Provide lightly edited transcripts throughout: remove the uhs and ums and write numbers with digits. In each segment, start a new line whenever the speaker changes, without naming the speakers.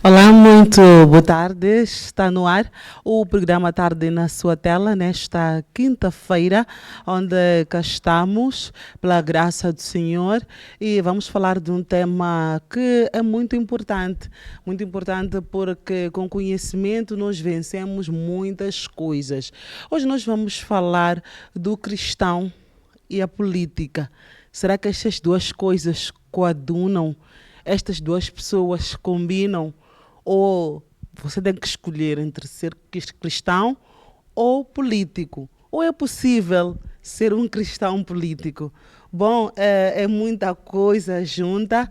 Olá, muito boa tarde. Está no ar o programa Tarde na sua tela, nesta quinta-feira, onde cá estamos, pela graça do Senhor, e vamos falar de um tema que é muito importante porque com conhecimento nós vencemos muitas coisas. Hoje nós vamos falar do cristão e a política. Será que estas duas coisas coadunam? Estas duas pessoas combinam? Ou você tem que escolher entre ser cristão ou político? Ou é possível ser um cristão político? Bom, é muita coisa junta.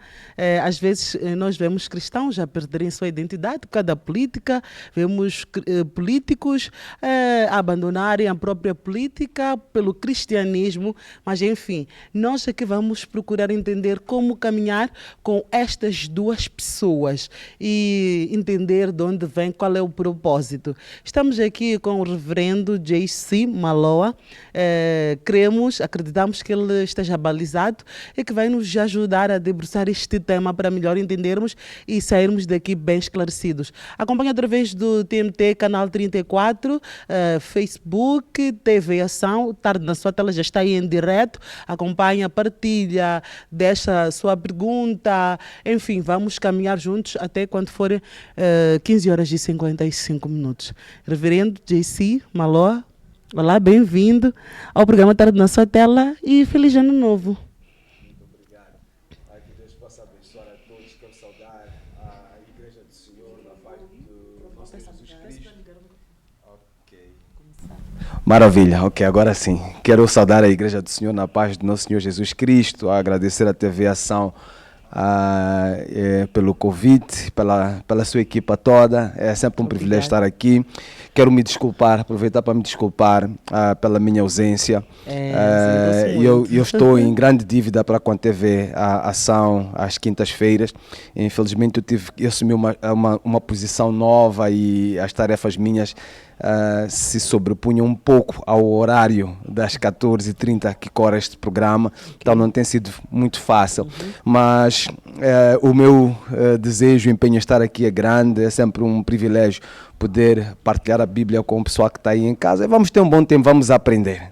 Às vezes nós vemos cristãos a perderem sua identidade por causa da política, vemos políticos a abandonarem a própria política pelo cristianismo, mas enfim, nós aqui vamos procurar entender como caminhar com estas duas pessoas e entender de onde vem, qual é o propósito. Estamos aqui com o reverendo J.C. Maloa. Acreditamos que ele esteja balizado e que vai nos ajudar a debruçar este tema para melhor entendermos e sairmos daqui bem esclarecidos. Acompanhe através do TMT Canal 34, Facebook, TV Ação. Tarde na sua tela já está aí em direto. Acompanha, partilha, deixa sua pergunta. Enfim, vamos caminhar juntos até quando forem 15 horas e 55 minutos. Reverendo J.C. Maloa, olá, bem-vindo ao programa Tarde na sua tela e feliz ano novo.
Muito obrigado. Que Deus possa abençoar a todos. Quero saudar a Igreja do Senhor na paz do nosso Jesus Cristo. Ok. Maravilha, ok, agora sim. Quero saudar a Igreja do Senhor na paz do nosso Senhor Jesus Cristo, agradecer a TV Ação pelo convite, pela sua equipa toda. É sempre um privilégio estar aqui. Quero me desculpar, aproveitar para me desculpar pela minha ausência. Eu estou em grande dívida para com a TV Ação às quintas-feiras. Infelizmente eu assumi uma posição nova e as tarefas minhas se sobrepunham um pouco ao horário das 14h30 que corre este programa, então não tem sido muito fácil, mas o meu desejo e empenho em estar aqui é grande. É sempre um privilégio poder partilhar a Bíblia com o pessoal que está aí em casa. E vamos ter um bom tempo, vamos aprender.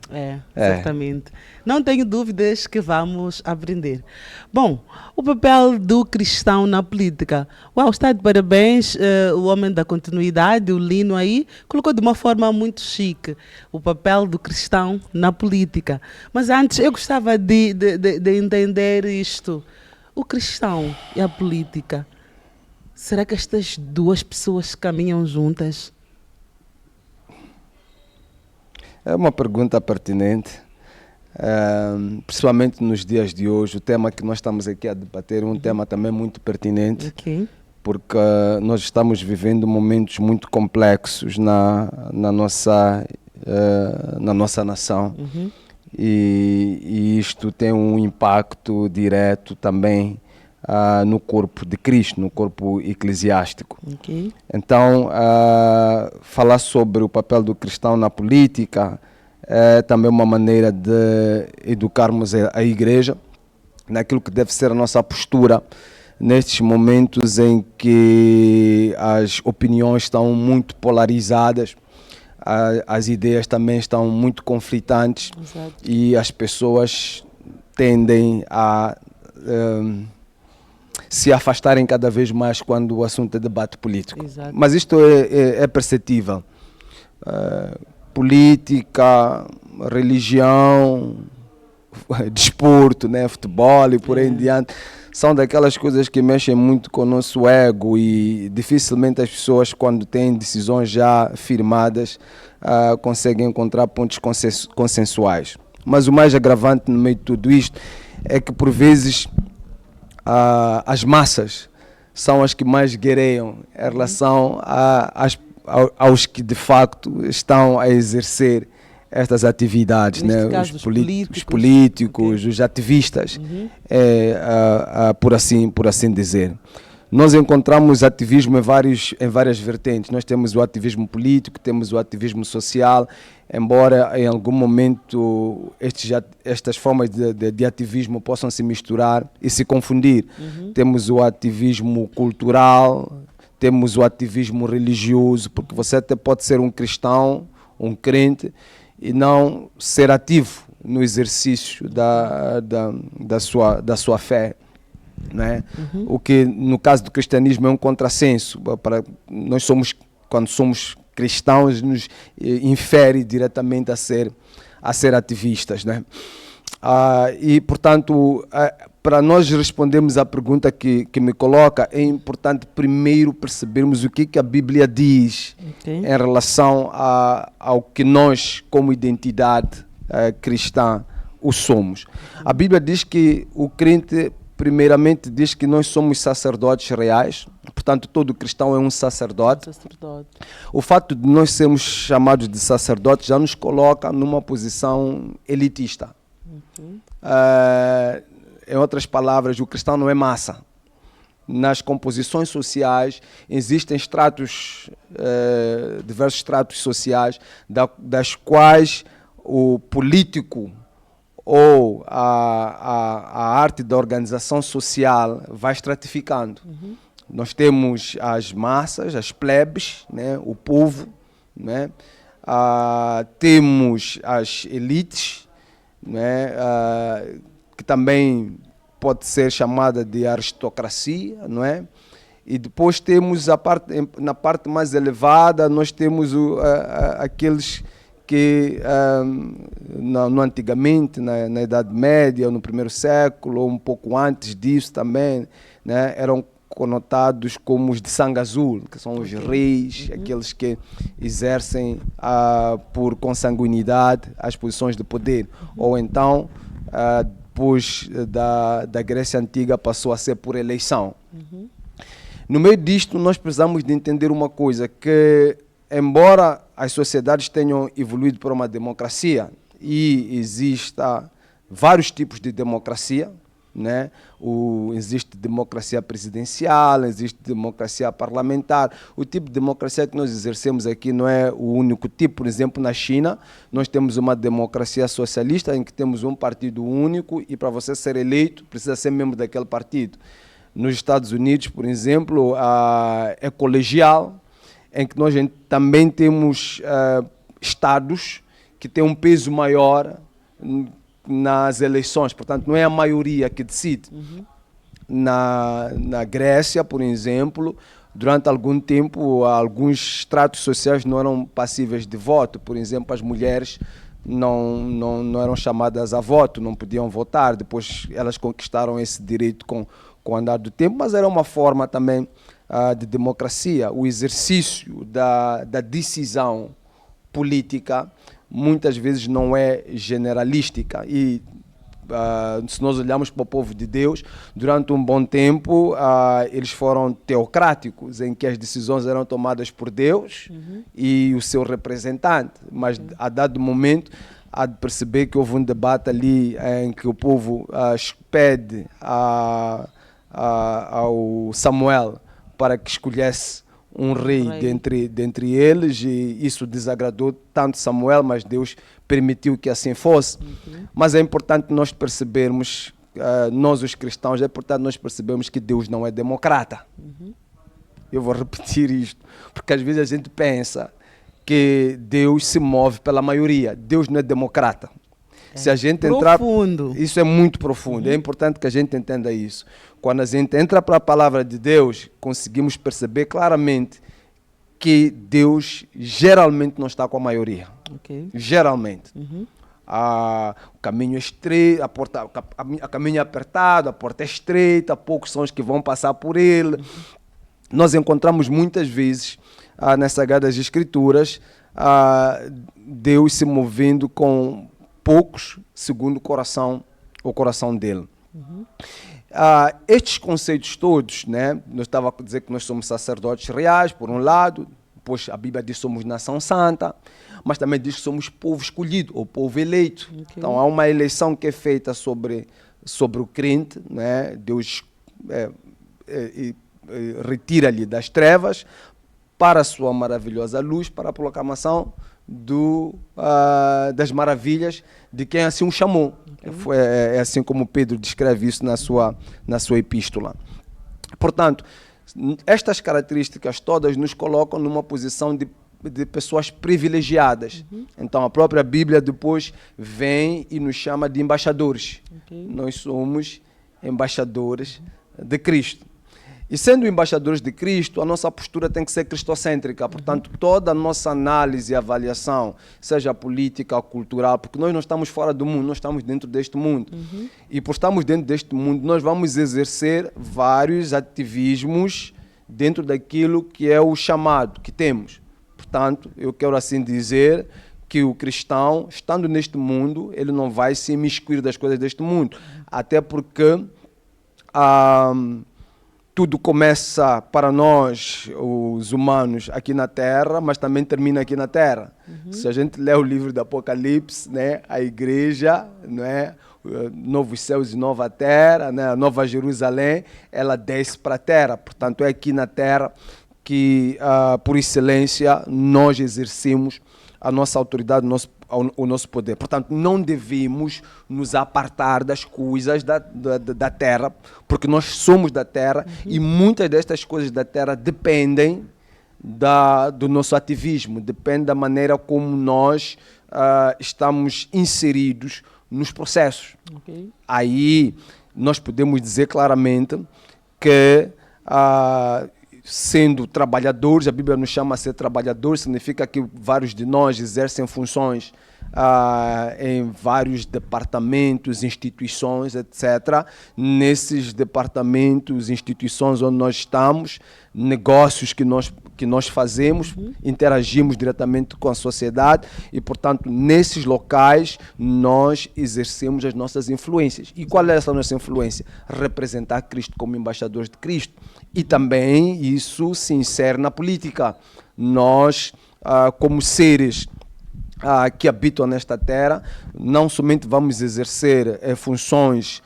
Exatamente. Não tenho dúvidas que vamos aprender. Bom, o papel do cristão na política. Uau, está de parabéns, o homem da continuidade, o Lino aí, colocou de uma forma muito chique o papel do cristão na política. Mas antes, eu gostava de entender isto. O cristão e a política. Será que estas duas pessoas caminham juntas?
É uma pergunta pertinente, principalmente nos dias de hoje. O tema que nós estamos aqui a debater é um tema também muito pertinente, porque nós estamos vivendo momentos muito complexos na nossa nação. E isto tem um impacto direto também no corpo de Cristo, no corpo eclesiástico. Então, falar sobre o papel do cristão na política é também uma maneira de educarmos a igreja naquilo que deve ser a nossa postura nestes momentos em que as opiniões estão muito polarizadas, as ideias também estão muito conflitantes.
Exato.
E as pessoas tendem a se afastarem cada vez mais quando o assunto é debate político.
Exato.
Mas isto é perceptível. Política, religião, desporto, né, futebol e por aí em diante, são daquelas coisas que mexem muito com o nosso ego e dificilmente as pessoas, quando têm decisões já firmadas, conseguem encontrar pontos consensuais. Mas o mais agravante no meio de tudo isto é que, por vezes, as massas são as que mais guerreiam em relação aos que de facto estão a exercer estas atividades, né?
Caso,
os políticos, os ativistas, por assim dizer. Nós encontramos ativismo em várias vertentes. Nós temos o ativismo político, temos o ativismo social, embora em algum momento estas formas de ativismo possam se misturar e se confundir. Temos o ativismo cultural, temos o ativismo religioso, porque você até pode ser um cristão, um crente, e não ser ativo no exercício da sua fé. Né? O que no caso do cristianismo é um contrassenso. Quando somos cristãos, nos infere diretamente a ser ativistas. Né? E, portanto, para nós respondermos à pergunta que me coloca, é importante primeiro percebermos o que a Bíblia diz em relação ao que nós, como identidade cristã, o somos. A Bíblia diz que o crente, primeiramente, diz que nós somos sacerdotes reais, portanto, todo cristão é um sacerdote. O fato de nós sermos chamados de sacerdotes já nos coloca numa posição elitista. Em outras palavras, o cristão não é massa. Nas composições sociais existem diversos estratos sociais, das quais o político ou a arte da organização social vai estratificando. Nós temos as massas, as plebes, né, o povo, né, temos as elites, né, que também pode ser chamada de aristocracia, não é? E depois temos na parte mais elevada, nós temos aqueles que antigamente, na Idade Média, no primeiro século, ou um pouco antes disso também, né, eram conotados como os de sangue azul, que são os reis, aqueles que exercem por consanguinidade as posições de poder. Ou então, depois da Grécia Antiga, passou a ser por eleição. No meio disto, nós precisamos de entender uma coisa, que embora as sociedades tenham evoluído para uma democracia, e exista vários tipos de democracia, né? Existe democracia presidencial, existe democracia parlamentar. O tipo de democracia que nós exercemos aqui não é o único tipo. Por exemplo, na China, nós temos uma democracia socialista em que temos um partido único e para você ser eleito, precisa ser membro daquele partido. Nos Estados Unidos, por exemplo, é colegial, em que nós também temos estados que têm um peso maior nas eleições, portanto não é a maioria que decide. Na Grécia, por exemplo, durante algum tempo, alguns estratos sociais não eram passíveis de voto. Por exemplo, as mulheres não eram chamadas a voto, não podiam votar. Depois elas conquistaram esse direito com o andar do tempo, mas era uma forma também de democracia. O exercício da decisão política muitas vezes não é generalística e se nós olharmos para o povo de Deus, durante um bom tempo eles foram teocráticos, em que as decisões eram tomadas por Deus e o seu representante, mas a dado momento há de perceber que houve um debate ali em que o povo pede ao Samuel para que escolhesse um rei dentre eles, e isso desagradou tanto Samuel, mas Deus permitiu que assim fosse. Mas é importante nós percebermos, nós os cristãos, é importante nós percebermos que Deus não é democrata. Eu vou repetir isto, porque às vezes a gente pensa que Deus se move pela maioria. Deus não é democrata. Se a gente entrar, isso é muito profundo, é importante que a gente entenda isso. Quando a gente entra para a palavra de Deus, conseguimos perceber claramente que Deus geralmente não está com a maioria. Geralmente. O caminho é estreito, a caminho é apertado, a porta é estreita, poucos são os que vão passar por ele. Nós encontramos muitas vezes nas Sagradas Escrituras Deus se movendo com poucos segundo o coração dele. Estes conceitos todos, né, eu estava a dizer que nós somos sacerdotes reais, por um lado, depois a Bíblia diz que somos nação santa, mas também diz que somos povo escolhido, ou povo eleito. Então há uma eleição que é feita sobre o crente, né? Deus retira-lhe das trevas para a sua maravilhosa luz, para a proclamação das maravilhas de quem assim o chamou. É assim como Pedro descreve isso na sua epístola. Portanto, Estas características todas nos colocam numa posição de pessoas privilegiadas. Então a própria Bíblia depois vem e nos chama de embaixadores. Nós somos embaixadores de Cristo. E sendo embaixadores de Cristo, a nossa postura tem que ser cristocêntrica. Portanto, toda a nossa análise e avaliação, seja política, cultural, porque nós não estamos fora do mundo, nós estamos dentro deste mundo. E por estarmos dentro deste mundo, nós vamos exercer vários ativismos dentro daquilo que é o chamado que temos. Portanto, eu quero assim dizer que o cristão, estando neste mundo, ele não vai se imiscuir das coisas deste mundo. Até porque tudo começa para nós, os humanos, aqui na Terra, mas também termina aqui na Terra. Se a gente lê o livro do Apocalipse, né, a igreja, né, novos céus e nova terra, né, a nova Jerusalém, ela desce para a Terra. Portanto, é aqui na Terra que, por excelência, nós exercemos a nossa autoridade, o nosso poder. Portanto, não devemos nos apartar das coisas da terra, porque nós somos da terra e muitas destas coisas da terra dependem do nosso ativismo, depende da maneira como nós estamos inseridos nos processos. Aí nós podemos dizer claramente que sendo trabalhadores, a Bíblia nos chama a ser trabalhadores, significa que vários de nós exercem funções em vários departamentos, instituições, etc. Nesses departamentos, instituições onde nós estamos, negócios que nós fazemos, interagimos diretamente com a sociedade e, portanto, nesses locais nós exercemos as nossas influências. E qual é essa nossa influência? Representar Cristo como embaixadores de Cristo. E também isso se insere na política. Nós, como seres que habitam nesta terra, não somente vamos exercer funções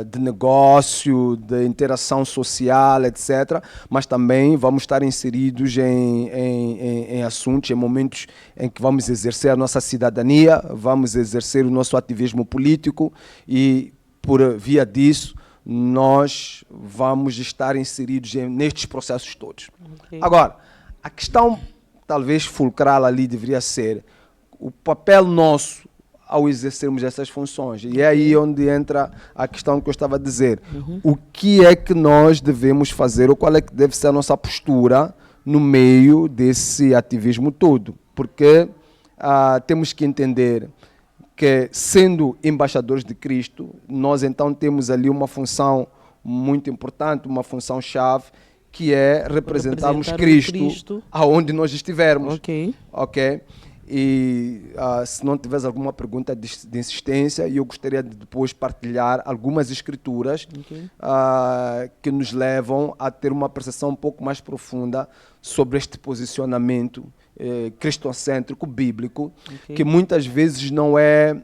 de negócio, de interação social, etc., mas também vamos estar inseridos em assuntos, em momentos em que vamos exercer a nossa cidadania, vamos exercer o nosso ativismo político e, por via disso, nós vamos estar inseridos nestes processos todos. Agora, a questão talvez fulcral ali deveria ser o papel nosso ao exercermos essas funções. E é aí onde entra a questão que eu estava a dizer. O que é que nós devemos fazer ou qual é que deve ser a nossa postura no meio desse ativismo todo? Porque temos que entender que, sendo embaixadores de Cristo, nós então temos ali uma função muito importante, uma função-chave, que é representarmos Cristo aonde nós estivermos. Ok? E se não tiveres alguma pergunta de insistência, eu gostaria de depois partilhar algumas escrituras que nos levam a ter uma percepção um pouco mais profunda sobre este posicionamento cristocêntrico, bíblico, que muitas vezes não é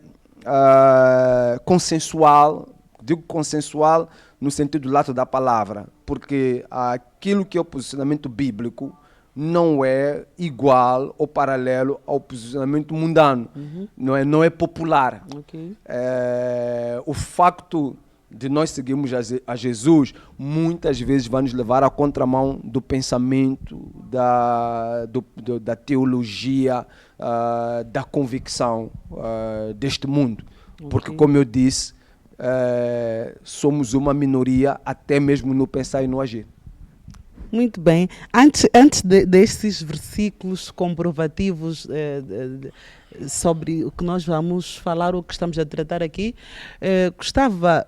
consensual. Digo consensual no sentido lato da palavra, porque aquilo que é o posicionamento bíblico não é igual ou paralelo ao posicionamento mundano, não é popular. O facto de nós seguirmos a Jesus muitas vezes vai nos levar à contramão do pensamento, da teologia, da convicção deste mundo. Porque, como eu disse, somos uma minoria até mesmo no pensar e no agir.
Muito bem. Antes destes versículos comprovativos sobre o que nós vamos falar, o que estamos a tratar aqui, gostava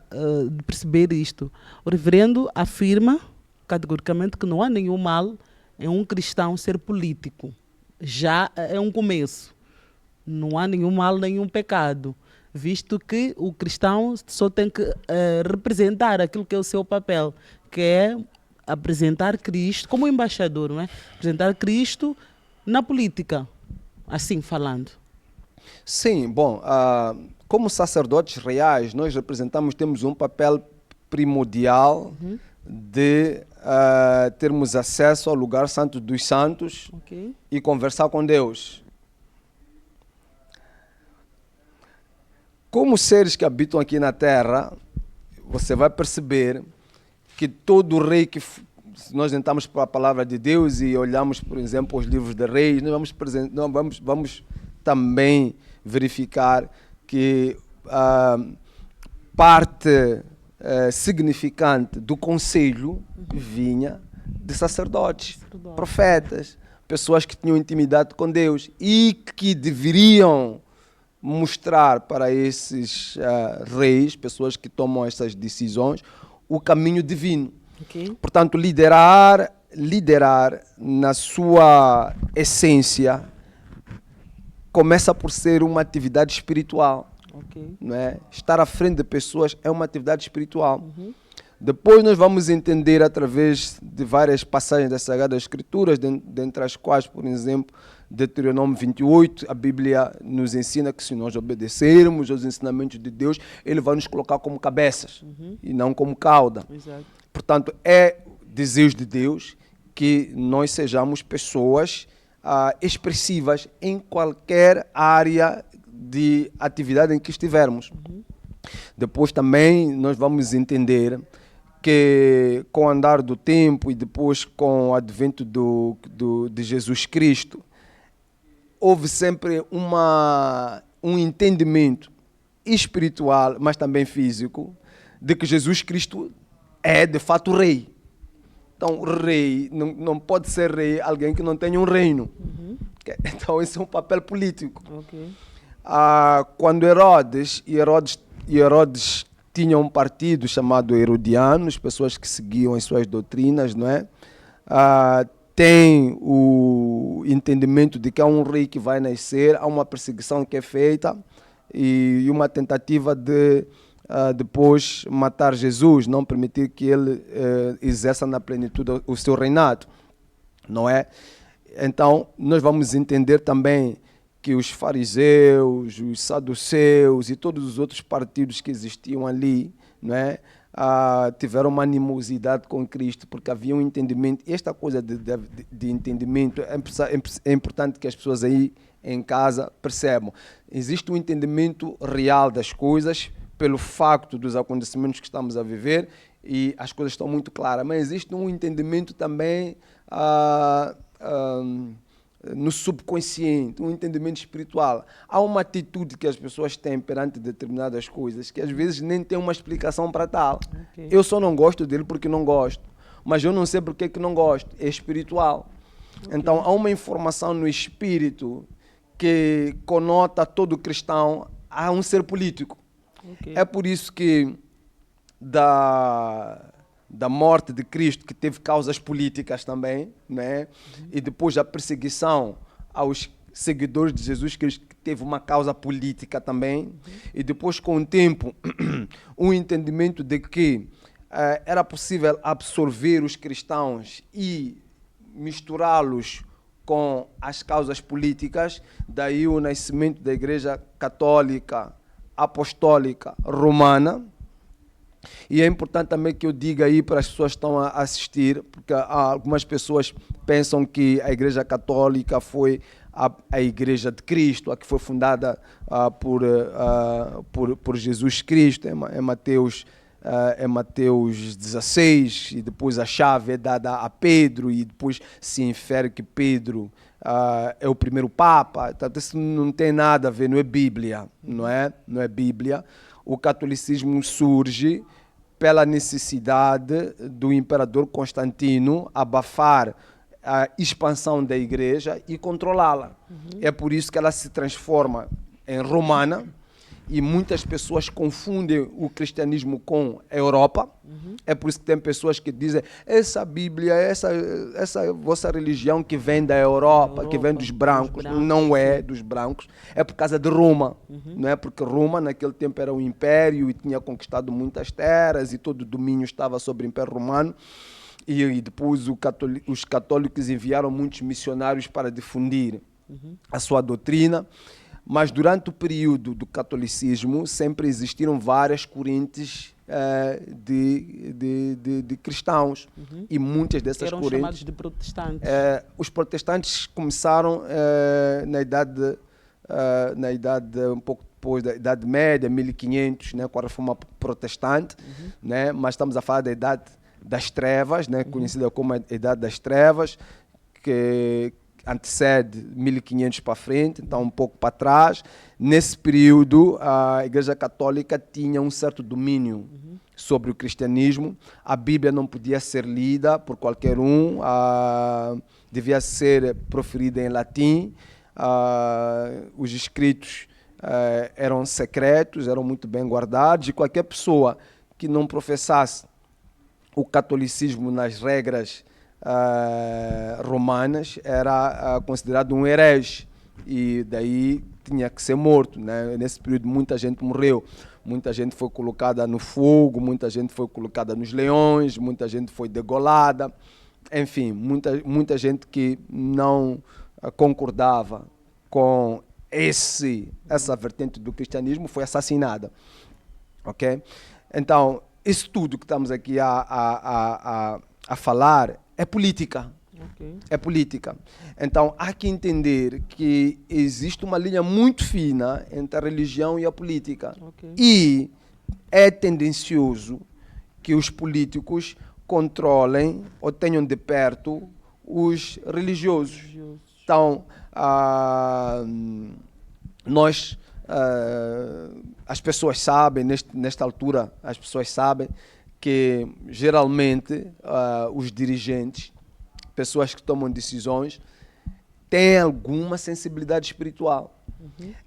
de perceber isto. O reverendo afirma categoricamente que não há nenhum mal em um cristão ser político. Já é um começo. Não há nenhum mal, nenhum pecado, visto que o cristão só tem que representar aquilo que é o seu papel, que é apresentar Cristo como embaixador, não é? Apresentar Cristo na política, assim falando.
Sim, bom, como sacerdotes reais, nós temos um papel primordial de termos acesso ao lugar santo dos santos e conversar com Deus. Como seres que habitam aqui na terra, você vai perceber que todo rei se nós entramos para a palavra de Deus e olhamos, por exemplo, os livros de reis, nós vamos também verificar que parte significante do conselho vinha de sacerdotes, profetas, pessoas que tinham intimidade com Deus e que deveriam mostrar para esses reis, pessoas que tomam essas decisões, o caminho divino.
Okay.
Portanto, liderar na sua essência começa por ser uma atividade espiritual.
Okay.
Não é? Estar à frente de pessoas é uma atividade espiritual. Depois nós vamos entender através de várias passagens das Sagradas Escrituras, dentre as quais, por exemplo, Deuteronômio 28, a Bíblia nos ensina que se nós obedecermos aos ensinamentos de Deus, Ele vai nos colocar como cabeças e não como cauda.
Exato.
Portanto, é desejo de Deus que nós sejamos pessoas expressivas em qualquer área de atividade em que estivermos. Depois também nós vamos entender que com o andar do tempo e depois com o advento de Jesus Cristo, houve sempre um entendimento espiritual, mas também físico, de que Jesus Cristo é de fato rei. Então, rei não pode ser rei alguém que não tenha um reino. Então, esse é um papel político.
Okay.
Quando Herodes tinha um partido chamado Herodianos, pessoas que seguiam as suas doutrinas, não é? Tem o entendimento de que há um rei que vai nascer, há uma perseguição que é feita e uma tentativa de depois matar Jesus, não permitir que ele exerça na plenitude o seu reinado, não é? Então, nós vamos entender também que os fariseus, os saduceus e todos os outros partidos que existiam ali, não é? Tiveram uma animosidade com Cristo, porque havia um entendimento. Esta coisa de entendimento é importante que as pessoas aí em casa percebam. Existe um entendimento real das coisas pelo facto dos acontecimentos que estamos a viver e as coisas estão muito claras, mas existe um entendimento também no subconsciente, um entendimento espiritual. Há uma atitude que as pessoas têm perante determinadas coisas que às vezes nem tem uma explicação para tal. Okay. Eu só não gosto dele porque não gosto, mas eu não sei porque que não gosto. É espiritual. Okay. Então há uma informação no espírito que conota todo cristão a um ser político. Okay. É por isso que da morte de Cristo, que teve causas políticas também, né? E depois a perseguição aos seguidores de Jesus Cristo, que teve uma causa política também, e depois com o tempo, um entendimento de que era possível absorver os cristãos e misturá-los com as causas políticas, daí o nascimento da Igreja Católica Apostólica Romana. E é importante também que eu diga aí para as pessoas que estão a assistir, porque algumas pessoas pensam que a Igreja Católica foi a Igreja de Cristo, a que foi fundada por Jesus Cristo, é Mateus 16, e depois a chave é dada a Pedro, e depois se infere que Pedro é o primeiro Papa. Então, isso não tem nada a ver, não é Bíblia, não é Bíblia. O catolicismo surge pela necessidade do imperador Constantino abafar a expansão da igreja e controlá-la. É por isso que ela se transforma em romana e muitas pessoas confundem o cristianismo com a Europa. É por isso que tem pessoas que dizem essa Bíblia, essa vossa religião que vem da Europa, que vem dos brancos, não é dos brancos, é por causa de Roma. Não é porque Roma naquele tempo era um império e tinha conquistado muitas terras e todo o domínio estava sobre o Império Romano. E depois os católicos enviaram muitos missionários para difundir a sua doutrina. Mas durante o período do catolicismo sempre existiram várias correntes de cristãos e muitas dessas
eram
correntes
chamados de protestantes.
Os protestantes começaram na idade um pouco depois da Idade Média, 1500, né, com a reforma protestante, né, mas estamos a falar da idade das trevas, né, conhecida como a Idade das Trevas, que antecede 1500 para frente, então um pouco para trás. Nesse período, a Igreja Católica tinha um certo domínio sobre o cristianismo. A Bíblia não podia ser lida por qualquer um, devia ser proferida em latim. Os escritos eram secretos, eram muito bem guardados, e qualquer pessoa que não professasse o catolicismo nas regras romanas era considerado um herege, e daí tinha que ser morto, né? Nesse período muita gente morreu, muita gente foi colocada no fogo, muita gente foi colocada nos leões, muita gente foi degolada, enfim, muita gente que não concordava com essa vertente do cristianismo foi assassinada, ok? Então, isso tudo que estamos aqui a falar é política.
Okay.
É política. Então, há que entender que existe uma linha muito fina entre a religião e a política.
Okay.
E é tendencioso que os políticos controlem ou tenham de perto os religiosos. Então, as pessoas sabem, nesta altura, as pessoas sabem que geralmente os dirigentes, pessoas que tomam decisões, têm alguma sensibilidade espiritual.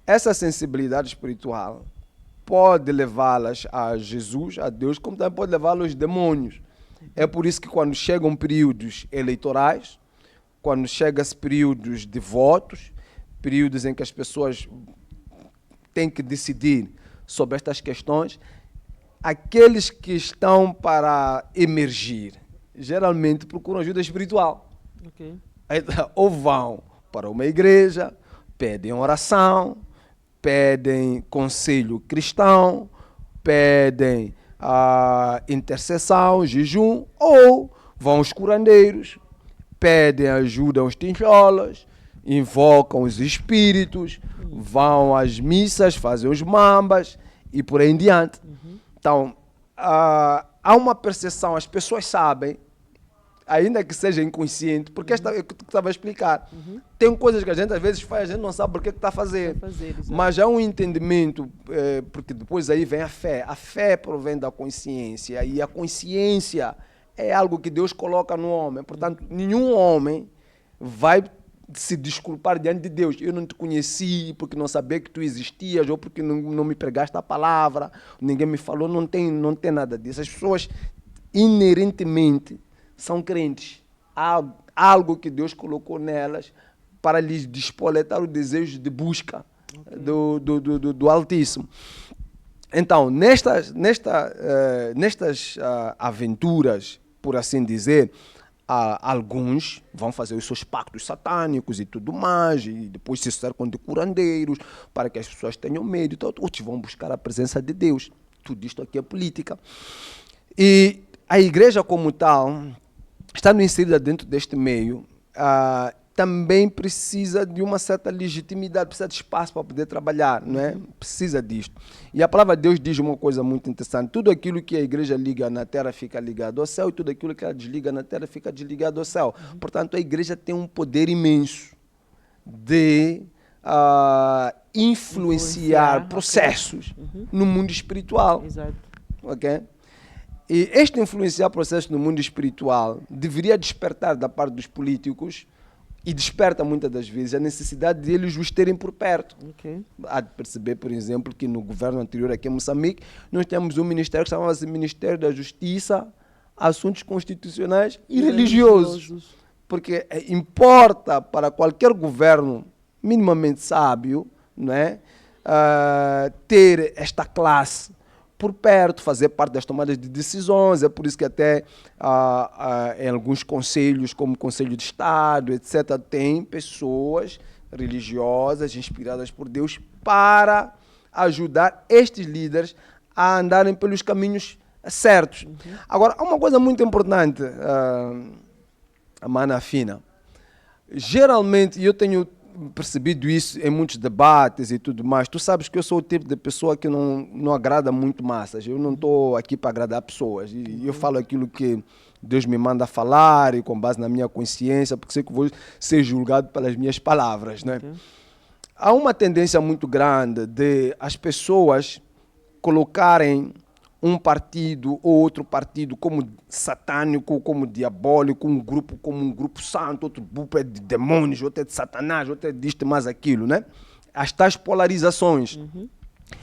Essa sensibilidade espiritual pode levá-las a Jesus, a Deus, como também pode levá-las aos demônios. É por isso que quando chegam períodos eleitorais, quando chegam períodos de votos, períodos em que as pessoas têm que decidir sobre estas questões, aqueles que estão para emergir geralmente procuram ajuda espiritual.
Okay.
Ou vão para uma igreja, pedem oração, pedem conselho cristão, pedem intercessão, jejum, ou vão aos curandeiros, pedem ajuda aos tincholas, invocam os espíritos, vão às missas, fazem os mambas e por aí em diante. Então, há uma percepção, as pessoas sabem, ainda que seja inconsciente, porque é o que tu estava a explicar. Tem coisas que a gente às vezes faz, a gente não sabe por que está a fazer. Mas há um entendimento, porque depois aí vem a fé. A fé provém da consciência, e a consciência é algo que Deus coloca no homem. Portanto, nenhum homem vai se desculpar diante de Deus. Eu não te conheci porque não sabia que tu existias, ou porque não me pregaste a palavra, ninguém me falou. Não tem nada disso. As pessoas inerentemente são crentes. Há algo que Deus colocou nelas para lhes despoletar o desejo de busca do Altíssimo. Então, nestas aventuras, por assim dizer, alguns vão fazer os seus pactos satânicos e tudo mais, e depois se cercam de curandeiros para que as pessoas tenham medo. Então, outros vão buscar a presença de Deus. Tudo isto aqui é política. E a igreja como tal, estando inserida dentro deste meio, também precisa de uma certa legitimidade, precisa de espaço para poder trabalhar, não é? Precisa disto. E a palavra de Deus diz uma coisa muito interessante: tudo aquilo que a igreja liga na terra fica ligado ao céu, e tudo aquilo que ela desliga na terra fica desligado ao céu. Portanto, a igreja tem um poder imenso de influenciar processos no mundo espiritual.
Exato.
Okay? E este influenciar processos no mundo espiritual deveria despertar da parte dos políticos, e desperta muitas das vezes a necessidade de eles os terem por perto.
Okay.
Há de perceber, por exemplo, que no governo anterior aqui em Moçambique, nós temos um ministério que chamava-se Ministério da Justiça, Assuntos Constitucionais e Religiosos. Porque importa para qualquer governo minimamente sábio, não é? Ter esta classe por perto, fazer parte das tomadas de decisões. É por isso que até em alguns conselhos, como o Conselho de Estado, etc., tem pessoas religiosas inspiradas por Deus para ajudar estes líderes a andarem pelos caminhos certos. Agora, há uma coisa muito importante, a mana fina. Geralmente, eu tenho percebido isso em muitos debates e tudo mais. Tu sabes que eu sou o tipo de pessoa que não agrada muito massas. Eu não estou aqui para agradar pessoas. E eu falo aquilo que Deus me manda falar e com base na minha consciência, porque sei que vou ser julgado pelas minhas palavras, né? Há uma tendência muito grande de as pessoas colocarem um partido ou outro partido como satânico, como diabólico, um grupo como um grupo santo, outro grupo é de demônios, outro é de satanás, outro é disto mais aquilo, né? As tais polarizações.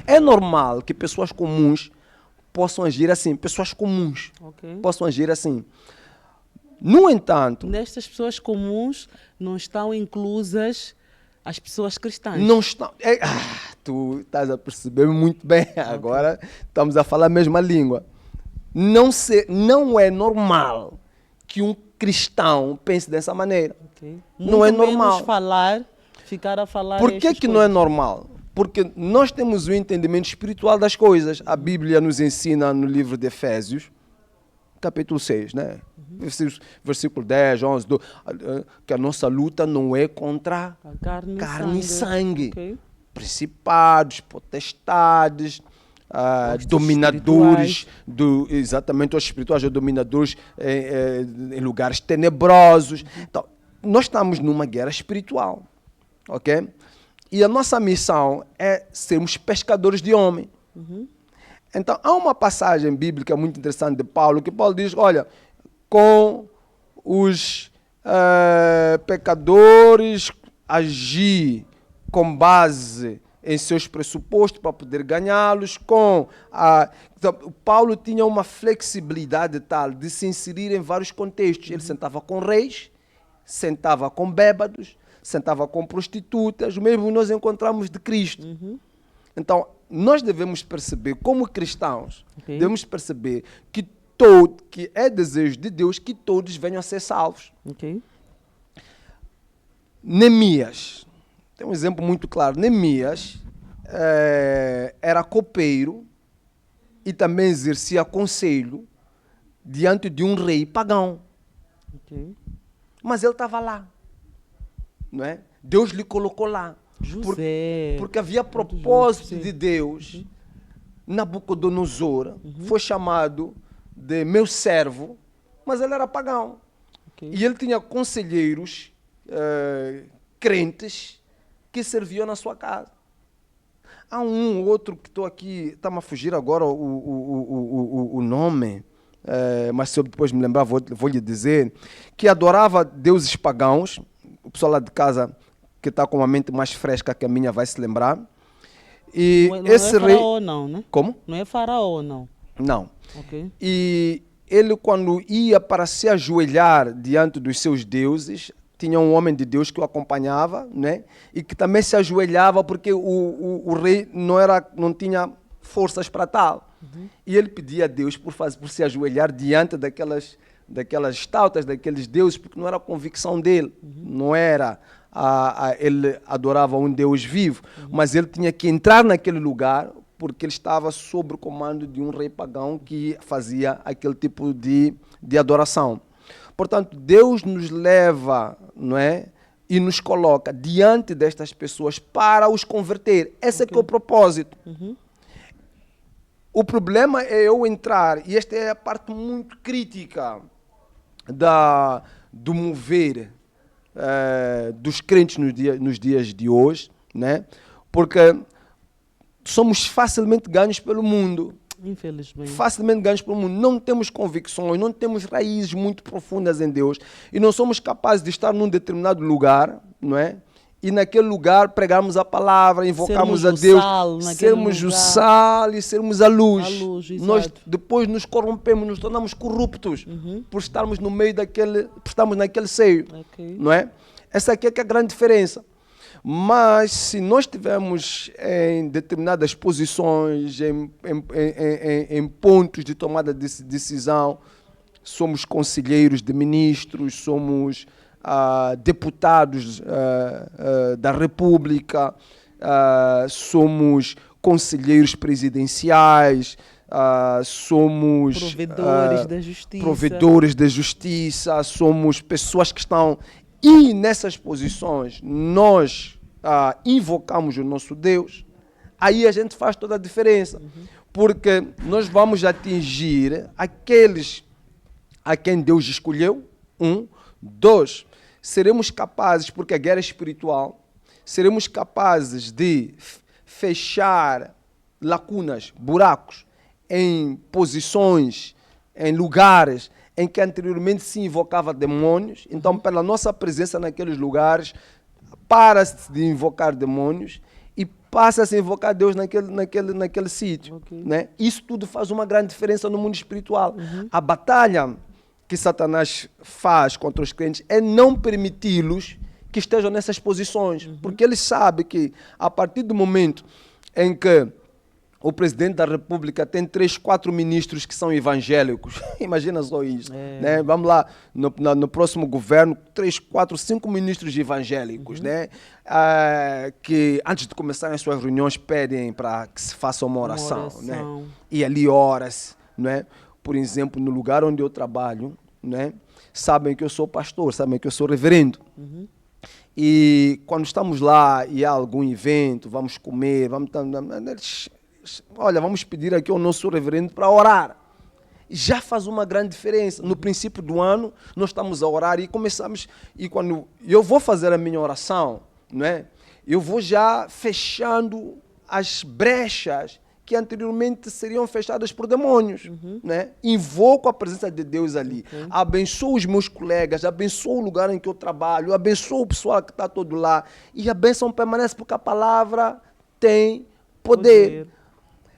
É normal que pessoas comuns possam agir assim, pessoas comuns possam agir assim. No entanto...
Nestas pessoas comuns não estão inclusas as pessoas cristãs.
Não estão... tu estás a perceber muito bem. Agora estamos a falar a mesma língua. Não é normal que um cristão pense dessa maneira. Não é normal.
Ficar a falar.
Por que não é normal? Porque nós temos o entendimento espiritual das coisas. A Bíblia nos ensina no livro de Efésios, capítulo 6, né? Versículo 10, 11, 12, que a nossa luta não é contra carne e sangue. Principados, potestades, dominadores, exatamente, os espirituais, os dominadores em lugares tenebrosos. Então, nós estamos numa guerra espiritual, ok? E a nossa missão é sermos pescadores de homem. Então, há uma passagem bíblica muito interessante de Paulo, que Paulo diz, olha, com os pecadores agir com base em seus pressupostos para poder ganhá-los. Então, Paulo tinha uma flexibilidade tal de se inserir em vários contextos. Ele sentava com reis, sentava com bêbados, sentava com prostitutas, o mesmo nós encontramos de Cristo. Então, nós devemos perceber, como cristãos, devemos perceber que é desejo de Deus que todos venham a ser salvos. Neemias, tem um exemplo muito claro. Neemias era copeiro e também exercia conselho diante de um rei pagão. Mas ele estava lá, não é? Deus lhe colocou lá. Porque havia propósito de Deus. Nabucodonosor foi chamado de meu servo, mas ele era pagão. E ele tinha conselheiros crentes que serviam na sua casa. Há um outro que estou aqui, está-me a fugir agora o nome, mas se eu depois me lembrar vou lhe dizer, que adorava deuses pagãos. O pessoal lá de casa que está com uma mente mais fresca que a minha vai se lembrar. E
não
esse
é
rei...
faraó, não, né?
Como?
Não é faraó, não.
Não. E ele, quando ia para se ajoelhar diante dos seus deuses, tinha um homem de Deus que o acompanhava, né? E que também se ajoelhava porque o rei não tinha forças para tal. E ele pedia a Deus por se ajoelhar diante daquelas estátuas, daqueles deuses, porque não era a convicção dele. Não era... ele adorava um Deus vivo, mas ele tinha que entrar naquele lugar porque ele estava sob o comando de um rei pagão que fazia aquele tipo de adoração. Portanto, Deus nos leva, não é? E nos coloca diante destas pessoas para os converter. Esse é que é o propósito. O problema é eu entrar, e esta é a parte muito crítica do mover dos crentes nos dias de hoje, né? Porque somos facilmente ganhos pelo mundo.
Infelizmente.
Facilmente ganhos pelo mundo. Não temos convicções, não temos raízes muito profundas em Deus e não somos capazes de estar num determinado lugar, não é? E naquele lugar pregarmos a palavra, invocarmos a Deus, sermos o sal e sermos a luz. Nós depois nos corrompemos, nos tornamos corruptos por estarmos no meio por estarmos naquele seio, não é? Essa aqui é que é a grande diferença. Mas se nós estivermos em determinadas posições, em pontos de tomada de decisão, somos conselheiros de ministros, somos deputados da República, somos conselheiros presidenciais, somos
provedores da justiça,
somos pessoas que estão e nessas posições nós invocamos o nosso Deus, aí a gente faz toda a diferença. Porque nós vamos atingir aqueles a quem Deus escolheu, 1. 2, seremos capazes, porque a guerra é espiritual, seremos capazes de fechar lacunas, buracos, em posições, em lugares em que anteriormente se invocava demônios. Então, pela nossa presença naqueles lugares, para-se de invocar demônios e passa-se a invocar Deus naquele sítio. Né? Isso tudo faz uma grande diferença no mundo espiritual. A batalha que Satanás faz contra os crentes é não permiti-los que estejam nessas posições, porque ele sabe que a partir do momento em que o presidente da República tem 3, 4 ministros que são evangélicos, imagina só isso, né? Vamos lá, no próximo governo, 3, 4, 5 ministros evangélicos, né? Que antes de começarem as suas reuniões pedem para que se faça uma oração. Né? E ali ora-se, né? Por exemplo, no lugar onde eu trabalho, né? Sabem que eu sou pastor, sabem que eu sou reverendo. E quando estamos lá e há algum evento, vamos comer, vamos pedir aqui ao nosso reverendo para orar. Já faz uma grande diferença. No princípio do ano, nós estamos a orar e começamos, e quando eu vou fazer a minha oração, né? Eu vou já fechando as brechas que anteriormente seriam fechadas por demônios. Né? Invoco a presença de Deus ali. Abençoo os meus colegas, abençoo o lugar em que eu trabalho, abençoo o pessoal que está todo lá. E a bênção permanece porque a palavra tem poder.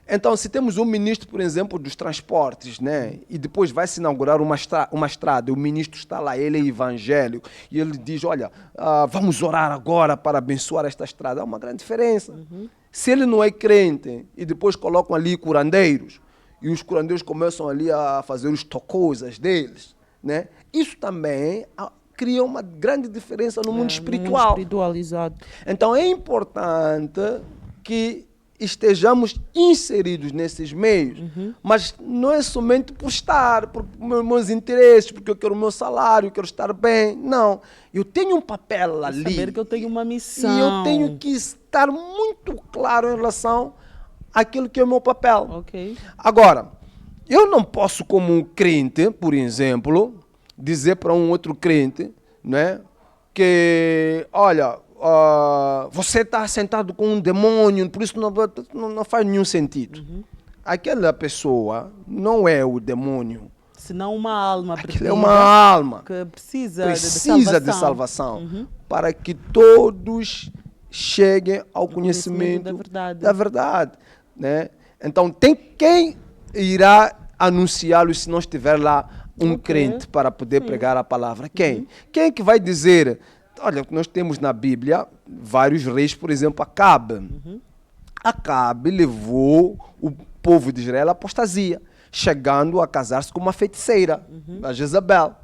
Então, se temos um ministro, por exemplo, dos transportes, né? E depois vai se inaugurar uma estrada, o ministro está lá, ele é evangélico, e ele diz, olha, vamos orar agora para abençoar esta estrada. Há uma grande diferença. Se ele não é crente e depois colocam ali curandeiros, e os curandeiros começam ali a fazer os tocosas deles, né? Isso também cria uma grande diferença no mundo espiritual. Então é importante que estejamos inseridos nesses meios, mas não é somente por estar, por meus interesses, porque eu quero o meu salário, eu quero estar bem. Não, eu tenho um papel ali.
Saber que eu tenho uma missão.
E eu tenho que estar muito claro em relação àquilo que é o meu papel. Agora, eu não posso, como um crente, por exemplo, dizer para um outro crente, né, que, olha, você está sentado com um demônio, por isso não faz nenhum sentido. Aquela pessoa não é o demônio.
Senão uma alma
perdida, é uma alma
que precisa
de salvação para que todos cheguem ao conhecimento da verdade. Né? Então, tem quem irá anunciá-lo se não estiver lá um crente para poder pregar a palavra. Quem? Quem é que vai dizer... Olha, nós temos na Bíblia vários reis, por exemplo, Acabe. Acabe levou o povo de Israel à apostasia, chegando a casar-se com uma feiticeira, a Jezabel.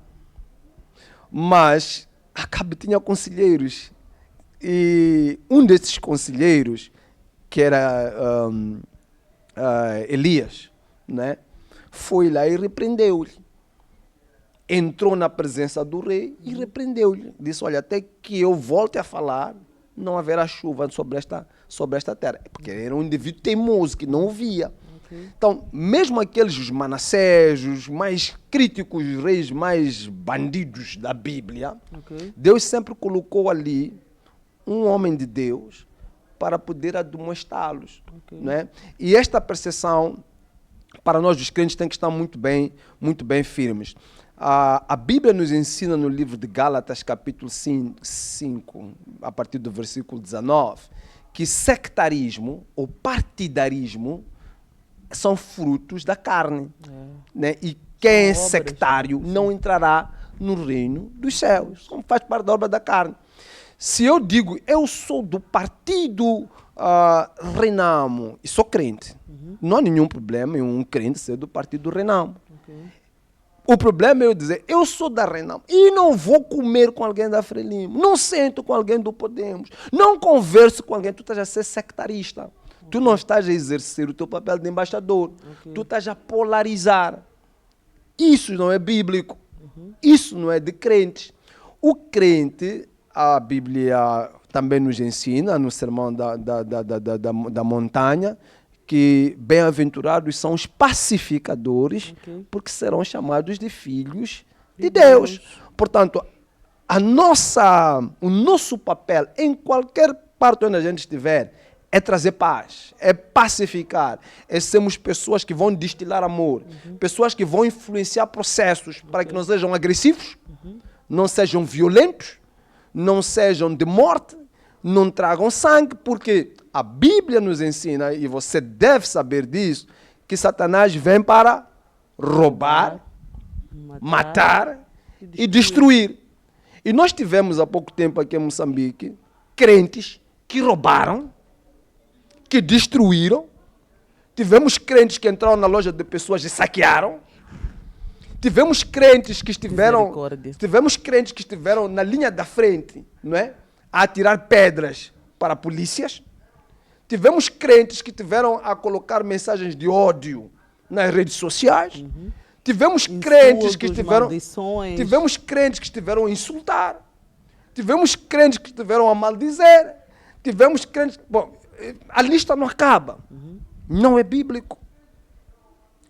Mas Acabe tinha conselheiros. E um desses conselheiros, que era Elias, né, foi lá e repreendeu-lhe. Entrou na presença do rei e repreendeu-lhe. Disse, olha, até que eu volte a falar, não haverá chuva sobre esta terra. Porque era um indivíduo teimoso, que não ouvia. Então, mesmo aqueles os Manassés, os mais críticos, os reis mais bandidos da Bíblia, Deus sempre colocou ali um homem de Deus para poder admoestá-los. Né? E esta percepção, para nós os crentes, tem que estar muito bem firmes. A Bíblia nos ensina no livro de Gálatas, capítulo 5, a partir do versículo 19, que sectarismo ou partidarismo são frutos da carne. Né? E quem é sectário não entrará no reino dos céus, como faz parte da obra da carne. Se eu digo, eu sou do partido Renamo e sou crente, não há nenhum problema em um crente ser do partido Renamo. O problema é eu dizer, eu sou da Renamo e não vou comer com alguém da Frelimo, não sento com alguém do Podemos, não converso com alguém, tu estás a ser sectarista. Tu não estás a exercer o teu papel de embaixador, tu estás a polarizar. Isso não é bíblico, isso não é de crentes. o crente, a Bíblia também nos ensina, no sermão da montanha, que bem-aventurados são os pacificadores, porque serão chamados de filhos de Deus. Portanto, o nosso papel em qualquer parte onde a gente estiver é trazer paz, é pacificar, é sermos pessoas que vão destilar amor, pessoas que vão influenciar processos para que não sejam agressivos, não sejam violentos, não sejam de morte, não tragam sangue, porque a Bíblia nos ensina, e você deve saber disso, que Satanás vem para roubar, matar e destruir. E nós tivemos há pouco tempo aqui em Moçambique crentes que roubaram, que destruíram. Tivemos crentes que entraram na loja de pessoas e saquearam. Tivemos crentes que estiveram na linha da frente, não é? A atirar pedras para polícias. Tivemos crentes que tiveram a colocar mensagens de ódio nas redes sociais. Tivemos crentes que estiveram a insultar. Tivemos crentes que estiveram a maldizer. Tivemos crentes... Bom, a lista não acaba. Não é bíblico.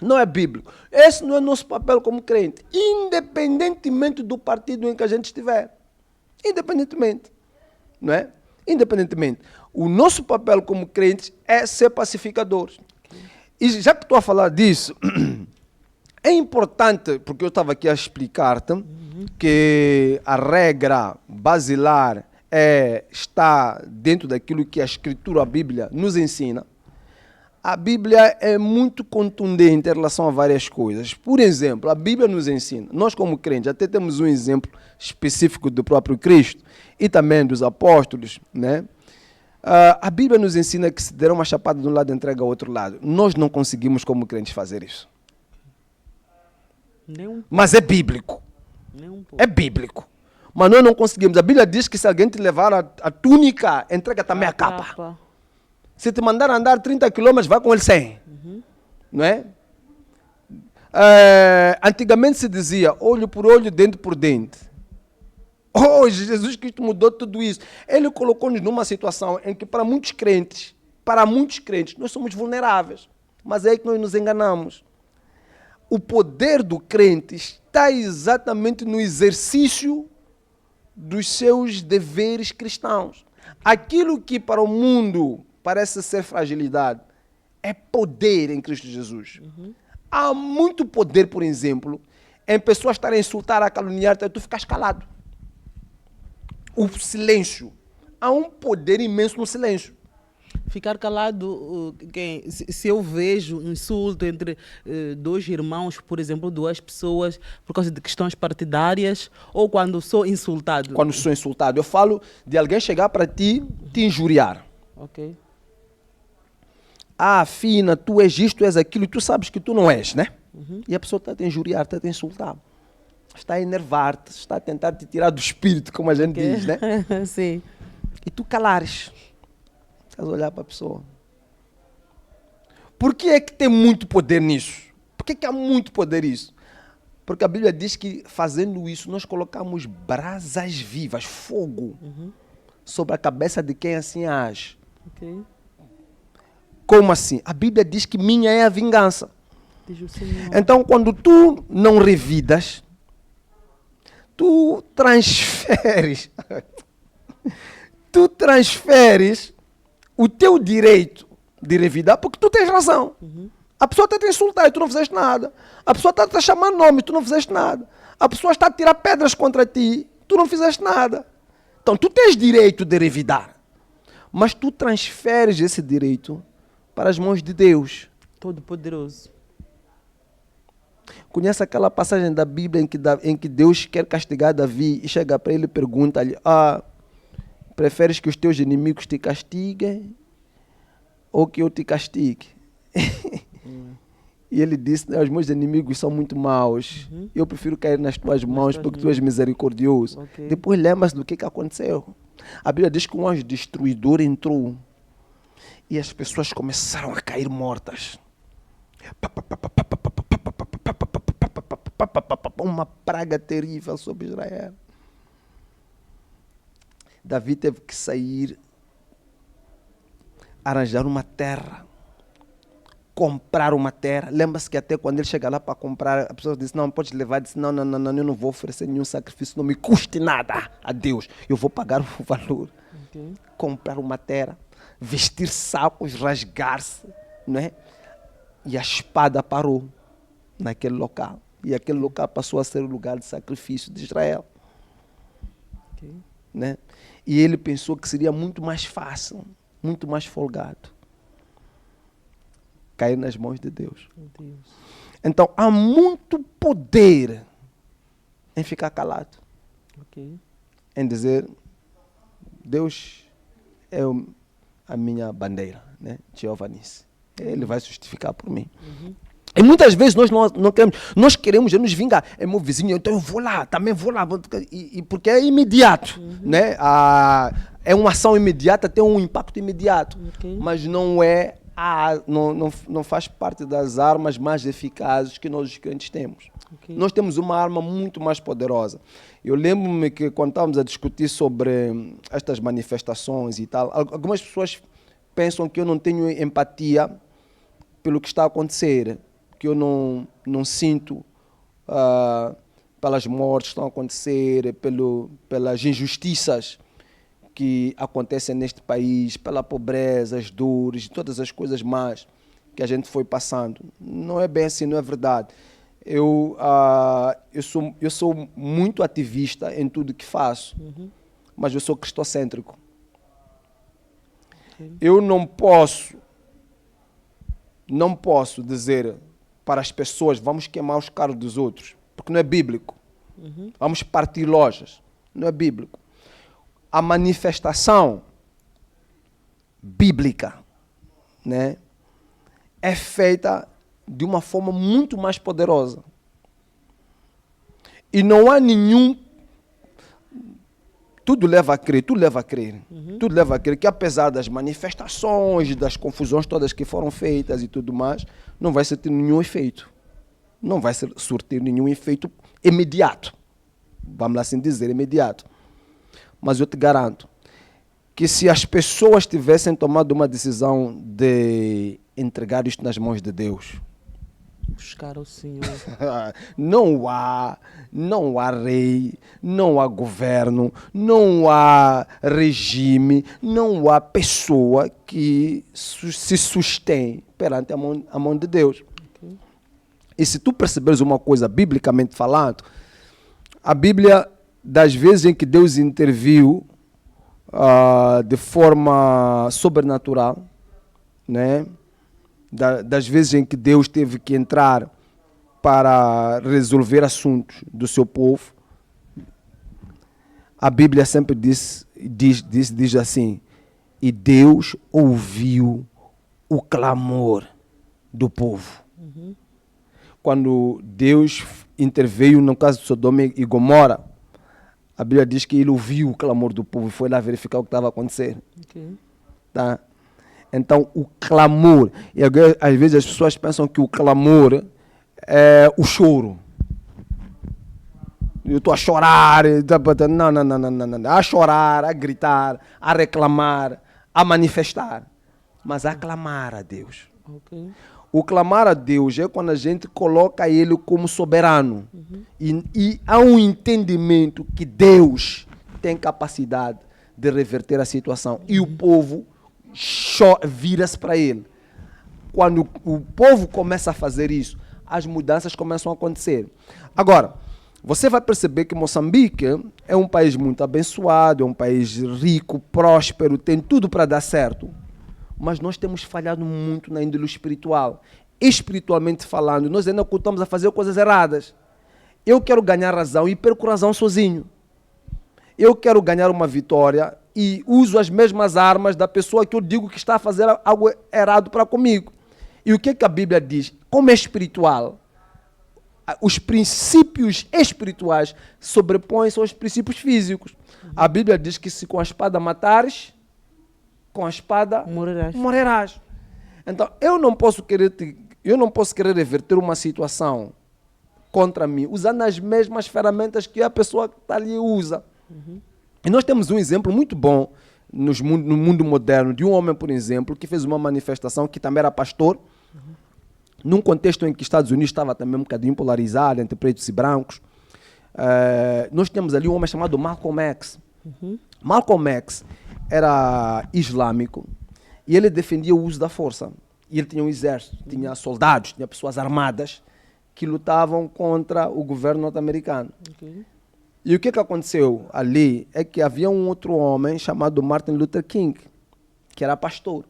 Não é bíblico. Esse não é nosso papel como crente. Independentemente do partido em que a gente estiver. Independentemente. Não é? Independentemente. O nosso papel como crentes é ser pacificadores. E já que estou a falar disso, é importante, porque eu estava aqui a explicar-te, que a regra basilar está dentro daquilo que a Escritura, a Bíblia, nos ensina. A Bíblia é muito contundente em relação a várias coisas. Por exemplo, a Bíblia nos ensina, nós como crentes, até temos um exemplo específico do próprio Cristo e também dos apóstolos, né? A Bíblia nos ensina que se der uma chapada de um lado, entrega ao outro lado. Nós não conseguimos como crentes fazer isso. Mas é bíblico. É bíblico. Mas nós não conseguimos. A Bíblia diz que se alguém te levar a túnica, entrega também a capa. Se te mandar andar 30 quilômetros, vai com ele 100. Não é? Antigamente se dizia olho por olho, dente por dente. Hoje, Jesus Cristo mudou tudo isso. Ele colocou-nos numa situação em que para muitos crentes, nós somos vulneráveis. Mas é aí que nós nos enganamos. O poder do crente está exatamente no exercício dos seus deveres cristãos. Aquilo que para o mundo parece ser fragilidade, é poder em Cristo Jesus. Há muito poder, por exemplo, em pessoas estarem a insultar, a caluniar-te, e tu ficas calado. O silêncio. Há um poder imenso no silêncio.
Ficar calado, se eu vejo insulto entre dois irmãos, por exemplo, duas pessoas, por causa de questões partidárias, ou quando sou insultado?
Quando sou insultado. Eu falo de alguém chegar para ti, te injuriar.
Ok.
Ah, Fina, tu és isto, tu és aquilo, e tu sabes que tu não és, né? E a pessoa está a te injuriar, está a te insultar. Está a enervar-te, está a tentar te tirar do espírito, como a gente diz, né?
Sim.
E tu calares. Estás a olhar para a pessoa. Por que é que tem muito poder nisso? Por que há muito poder nisso? Porque a Bíblia diz que fazendo isso, nós colocamos brasas vivas, fogo, sobre a cabeça de quem assim age.
Okay.
Como assim? A Bíblia diz que minha é a vingança. Então, quando tu não revidas, tu transferes o teu direito de revidar, porque tu tens razão. A pessoa está a te insultar e tu não fizeste nada. A pessoa está a te chamar nome e tu não fizeste nada. A pessoa está a tirar pedras contra ti, tu não fizeste nada. Então, tu tens direito de revidar. Mas tu transferes esse direito para as mãos de Deus.
Todo-Poderoso.
Conhece aquela passagem da Bíblia em que Deus quer castigar Davi e chega para ele e pergunta-lhe: preferes que os teus inimigos te castiguem ou que eu te castigue? E ele disse: os meus inimigos são muito maus. Eu prefiro cair nas tuas mãos porque tu és misericordioso. Okay. Depois lembra-se do que aconteceu. A Bíblia diz que um anjo destruidor entrou e as pessoas começaram a cair mortas. Uma praga terrível sobre Israel. Davi teve que sair, arranjar uma terra, comprar uma terra. Lembra-se que até quando ele chega lá para comprar, a pessoa disse, não, pode levar. Disse, não, eu não vou oferecer nenhum sacrifício, não me custe nada a Deus. Eu vou pagar o valor. Okay. Comprar uma terra, vestir sacos, rasgar-se, não é? E a espada parou naquele local. E aquele local passou a ser o lugar de sacrifício de Israel. Okay. Né? E ele pensou que seria muito mais fácil, muito mais folgado cair nas mãos de Deus. Então, há muito poder em ficar calado. Okay. Em dizer, Deus é a minha bandeira, né? Jeová Nissi. Ele vai justificar por mim. Uhum. E muitas vezes nós queremos nos vingar. É meu vizinho, então eu vou lá, também vou lá. Porque é imediato. Uhum. Né? É uma ação imediata, tem um impacto imediato. Okay. Mas não é não faz parte das armas mais eficazes que nós os crentes temos. Okay. Nós temos uma arma muito mais poderosa. Eu lembro-me que quando estávamos a discutir sobre estas manifestações e tal, algumas pessoas pensam que eu não tenho empatia pelo que está a acontecer, que eu não sinto pelas mortes que estão a acontecer, pelas injustiças que acontecem neste país, pela pobreza, as dores, todas as coisas más que a gente foi passando. Não é bem assim, não é verdade. Eu sou muito ativista em tudo que faço, mas eu sou cristocêntrico. Eu não posso dizer para as pessoas, vamos queimar os carros dos outros, porque não é bíblico. Vamos partir lojas, não é bíblico. A manifestação bíblica, né, é feita de uma forma muito mais poderosa. E não há nenhum... Tudo leva a crer. Tudo leva a crer que apesar das manifestações, das confusões todas que foram feitas e tudo mais, não vai surtir nenhum efeito. Não vai surtir nenhum efeito imediato. Vamos assim dizer, imediato. Mas eu te garanto que se as pessoas tivessem tomado uma decisão de entregar isto nas mãos de Deus,
buscar o Senhor.
Não há rei, não há governo, não há regime, não há pessoa que se sustém perante a mão de Deus. Okay. E se tu perceberes uma coisa, biblicamente falando, a Bíblia, das vezes em que Deus interviu de forma sobrenatural, né? Das vezes em que Deus teve que entrar para resolver assuntos do seu povo, a Bíblia sempre diz assim, e Deus ouviu o clamor do povo. Quando Deus interveio no caso de Sodoma e Gomorra, a Bíblia diz que ele ouviu o clamor do povo e foi lá verificar o que estava acontecendo. Okay. Tá? Então, o clamor, e às vezes as pessoas pensam que o clamor é o choro. Eu estou a chorar, não. A chorar, a gritar, a reclamar, a manifestar. Mas a clamar a Deus. Okay. O clamar a Deus é quando a gente coloca Ele como soberano. E há um entendimento que Deus tem capacidade de reverter a situação. E o povo vira-se para Ele. Quando o povo começa a fazer isso, as mudanças começam a acontecer. Agora, você vai perceber que Moçambique é um país muito abençoado, é um país rico, próspero, tem tudo para dar certo. Mas nós temos falhado muito na índole espiritual. Espiritualmente falando, nós ainda estamos a fazer coisas erradas. Eu quero ganhar razão e perco razão sozinho. Eu quero ganhar uma vitória e uso as mesmas armas da pessoa que eu digo que está a fazer algo errado para comigo. E o que a Bíblia diz? Como é espiritual, os princípios espirituais sobrepõem-se aos princípios físicos. A Bíblia diz que se com a espada matares, com a espada morrerás. Então, eu não posso querer reverter uma situação contra mim, usando as mesmas ferramentas que a pessoa que está ali usa. E nós temos um exemplo muito bom no mundo moderno de um homem, por exemplo, que fez uma manifestação, que também era pastor, num contexto em que os Estados Unidos estava também um bocadinho polarizado entre pretos e brancos. Nós temos ali um homem chamado Malcolm X. Malcolm X era islâmico e ele defendia o uso da força. E ele tinha um exército, tinha soldados, tinha pessoas armadas que lutavam contra o governo norte-americano. E o que aconteceu ali é que havia um outro homem chamado Martin Luther King, que era pastor.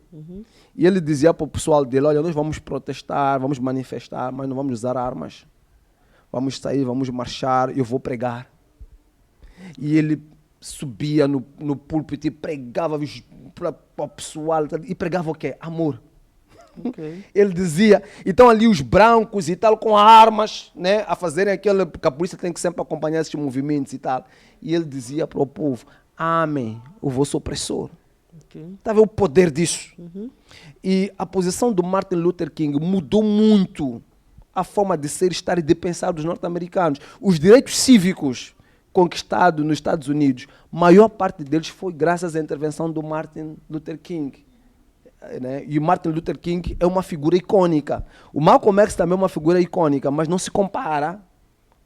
E ele dizia para o pessoal dele, olha, nós vamos protestar, vamos manifestar, mas não vamos usar armas. Vamos sair, vamos marchar, eu vou pregar. E ele subia no púlpito e pregava para o pessoal. E pregava o quê? Amor. Ele dizia, então ali os brancos e tal, com armas, né, a fazerem aquilo, porque a polícia tem que sempre acompanhar esses movimentos e tal. E ele dizia para o povo, amem o vosso opressor. Está a ver o poder disso? E a posição do Martin Luther King mudou muito a forma de ser, estar e de pensar dos norte-americanos. Os direitos cívicos conquistados nos Estados Unidos, maior parte deles foi graças à intervenção do Martin Luther King. Né? E o Martin Luther King é uma figura icônica. O Malcolm X também é uma figura icônica, mas não se compara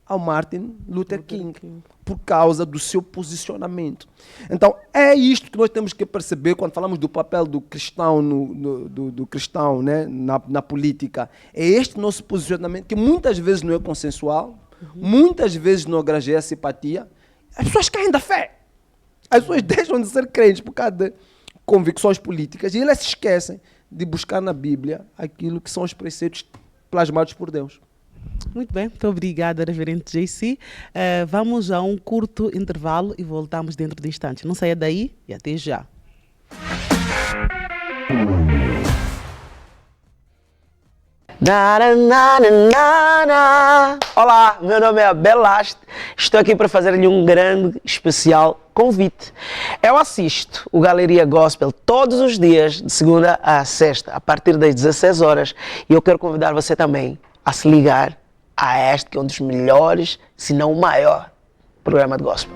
ao Martin Luther King por causa do seu posicionamento. Então, é isto que nós temos que perceber quando falamos do papel do cristão, do cristão, né, na política. É este nosso posicionamento, que muitas vezes não é consensual, muitas vezes não granjeia simpatia. As pessoas caem da fé. As pessoas deixam de ser crentes por causa de convicções políticas e elas se esquecem de buscar na Bíblia aquilo que são os preceitos plasmados por Deus.
Muito bem, muito obrigada, Reverendo JC. Vamos a um curto intervalo e voltamos dentro de instantes. Não saia daí e até já.
Olá, meu nome é Abel Last. Estou aqui para fazer-lhe um grande, especial convite. Eu assisto o Galeria Gospel todos os dias, de segunda a sexta, a partir das 16 horas. E eu quero convidar você também a se ligar a este, que é um dos melhores, se não o maior, programa de gospel.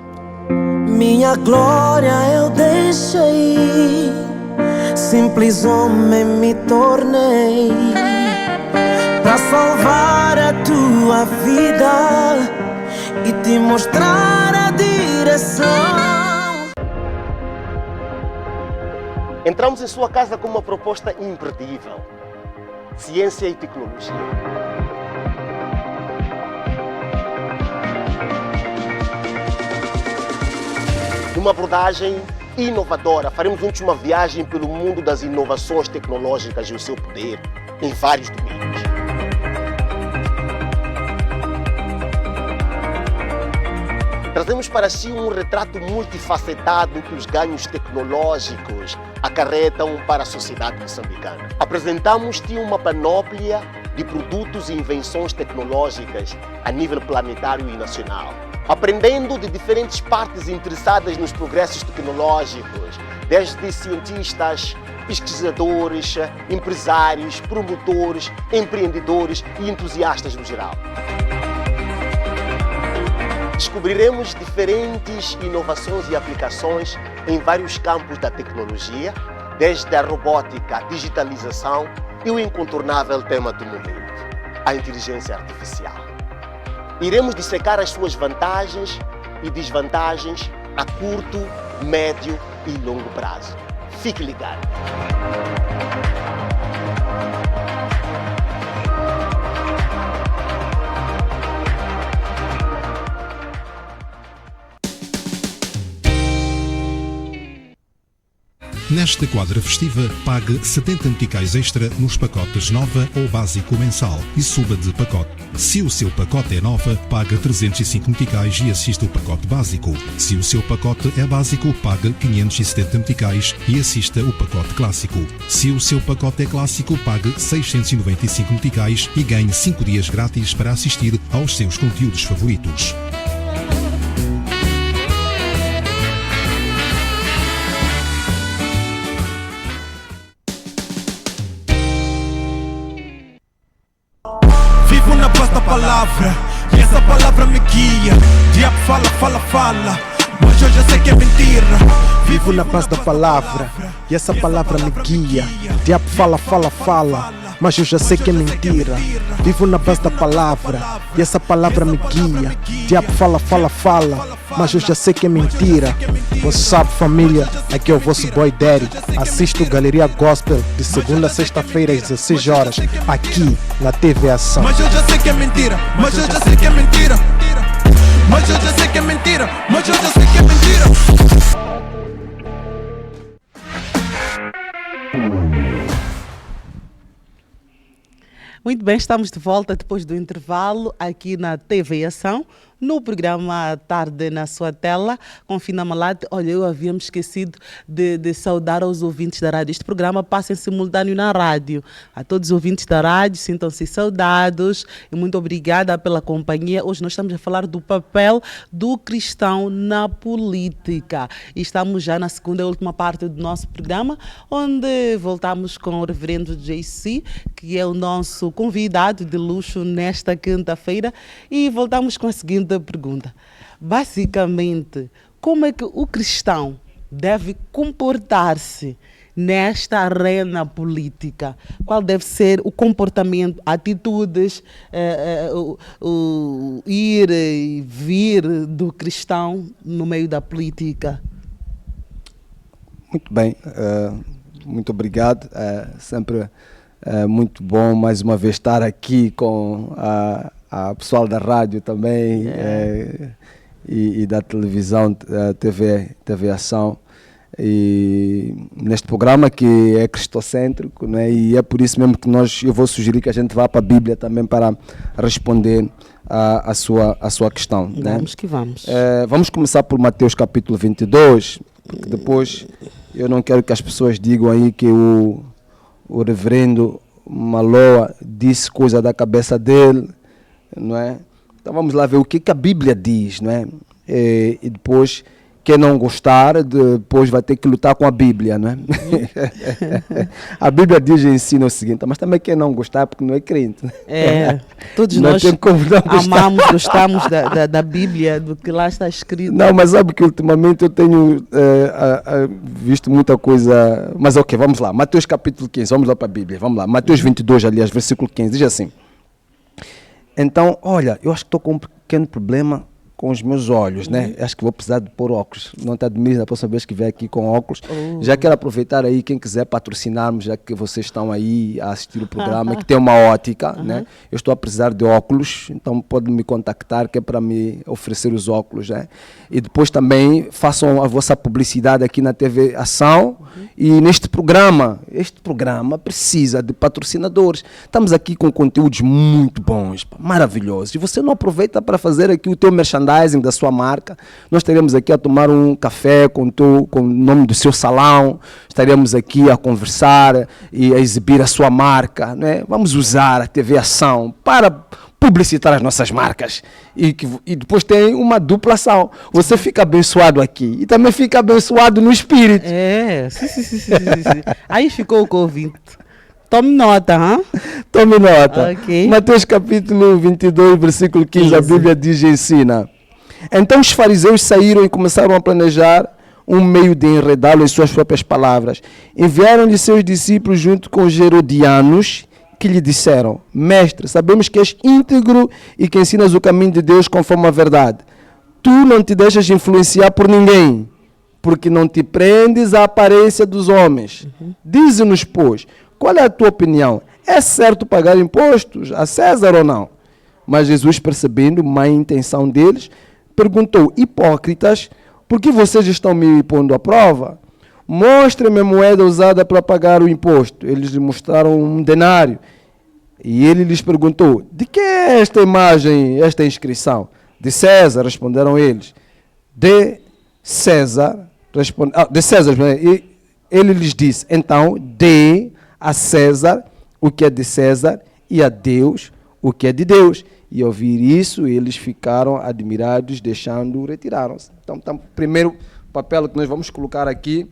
Minha glória eu deixei, simples homem me tornei, para salvar a tua vida e te mostrar a direção.
Entramos em sua casa com uma proposta imperdível: ciência e tecnologia. Numa abordagem inovadora, faremos juntos uma viagem pelo mundo das inovações tecnológicas e o seu poder em vários domínios. Trazemos para si um retrato multifacetado que os ganhos tecnológicos acarretam para a sociedade moçambicana. Apresentamos-te uma panóplia de produtos e invenções tecnológicas a nível planetário e nacional, aprendendo de diferentes partes interessadas nos progressos tecnológicos, desde cientistas, pesquisadores, empresários, promotores, empreendedores e entusiastas no geral. Descobriremos diferentes inovações e aplicações em vários campos da tecnologia, desde a robótica, a digitalização e o incontornável tema do momento, a inteligência artificial. Iremos dissecar as suas vantagens e desvantagens a curto, médio e longo prazo. Fique ligado.
Nesta quadra festiva, pague 70 meticais extra nos pacotes Nova ou Básico mensal e suba de pacote. Se o seu pacote é Nova, pague 305 meticais e assista o pacote Básico. Se o seu pacote é Básico, pague 570 meticais e assista o pacote Clássico. Se o seu pacote é Clássico, pague 695 meticais e ganhe 5 dias grátis para assistir aos seus conteúdos favoritos.
Palavra, e essa palavra me guia. Diabo fala, fala, fala, mas hoje eu sei que é mentira. Vivo na base da palavra e essa palavra me guia. Diabo fala, fala, fala, mas eu já sei que é mentira. Vivo na base da palavra e essa palavra me guia. Diabo fala, fala, fala, mas eu já sei que é mentira. Você sabe, família, aqui é o vosso boy Daddy. Assisto Galeria Gospel de segunda a sexta-feira às 16 horas, aqui na TV Ação. Mas eu já sei que é mentira, mas eu já sei que é mentira. Mas eu já sei que é mentira, mas eu já sei que é mentira.
Muito bem, estamos de volta depois do intervalo aqui na TV Ação, no programa Tarde na Sua Tela, com Fina Malate. Olha, eu havia me esquecido de saudar aos ouvintes da rádio. Este programa passa em simultâneo na rádio. A todos os ouvintes da rádio, sintam-se saudados e muito obrigada pela companhia. Hoje nós estamos a falar do papel do cristão na política. E estamos já na segunda e última parte do nosso programa, onde voltamos com o reverendo JC, que é o nosso convidado de luxo nesta quinta-feira, e voltamos com a seguinte pergunta. Basicamente, como é que o cristão deve comportar-se nesta arena política? Qual deve ser o comportamento, atitudes, o ir e vir do cristão no meio da política?
Muito bem, muito obrigado. Sempre muito bom mais uma vez estar aqui com a pessoal da rádio também e da televisão, TV Ação, e neste programa que é cristocêntrico, né? E é por isso mesmo que eu vou sugerir que a gente vá para a Bíblia também para responder a sua questão.
Vamos
né?
que vamos.
Vamos começar por Mateus capítulo 22, porque depois eu não quero que as pessoas digam aí que o reverendo Maloa disse coisa da cabeça dele, não é? Então vamos lá ver o que a Bíblia diz, não é? E depois, quem não gostar, depois vai ter que lutar com a Bíblia, não é? A Bíblia diz e ensina o seguinte, mas também quem não gostar é porque não é crente.
Todos
não
nós amamos, gostamos da Bíblia, do que lá está escrito.
Não, mas sabe que ultimamente eu tenho visto muita coisa, mas ok, vamos lá, Mateus capítulo 15, vamos lá para a Bíblia, vamos lá, Mateus 22, aliás, versículo 15, diz assim: então, olha, eu acho que estou com um pequeno problema com os meus olhos, né? Acho que vou precisar de pôr óculos. Não te admires na próxima vez que vier aqui com óculos. Já quero aproveitar aí, quem quiser patrocinarmos, já que vocês estão aí a assistir o programa, que tem uma ótica, né? Eu estou a precisar de óculos, então pode me contactar, que é para me oferecer os óculos, né? E depois também façam a vossa publicidade aqui na TV Ação e neste programa. Este programa precisa de patrocinadores. Estamos aqui com conteúdos muito bons, maravilhosos. E você não aproveita para fazer aqui o teu merchandising da sua marca. Nós estaremos aqui a tomar um café com o nome do seu salão, estaremos aqui a conversar e a exibir a sua marca, né? Vamos usar a TV Ação para publicitar as nossas marcas e depois tem uma dupla ação. Você fica abençoado aqui e também fica abençoado no espírito.
Sim. Aí ficou o convite. Tome nota, hein?
Tome nota.
Okay.
Mateus capítulo 22, versículo 15, a Bíblia diz e ensina: então os fariseus saíram e começaram a planejar um meio de enredá-lo em suas próprias palavras. Enviaram-lhe seus discípulos junto com os herodianos, que lhe disseram: mestre, sabemos que és íntegro e que ensinas o caminho de Deus conforme a verdade. Tu não te deixas influenciar por ninguém, porque não te prendes à aparência dos homens. Dize-nos, pois, qual é a tua opinião? É certo pagar impostos a César ou não? Mas Jesus, percebendo má intenção deles, perguntou: hipócritas, por que vocês estão me pondo à prova? Mostre-me a moeda usada para pagar o imposto. Eles lhe mostraram um denário. E ele lhes perguntou: de que é esta imagem, esta inscrição? De César, responderam eles. De César, E ele lhes disse: então, dê a César o que é de César e a Deus o que é de Deus. E ao ouvir isso, eles ficaram admirados, deixando-o, retiraram-se. Então, primeiro papel que nós vamos colocar aqui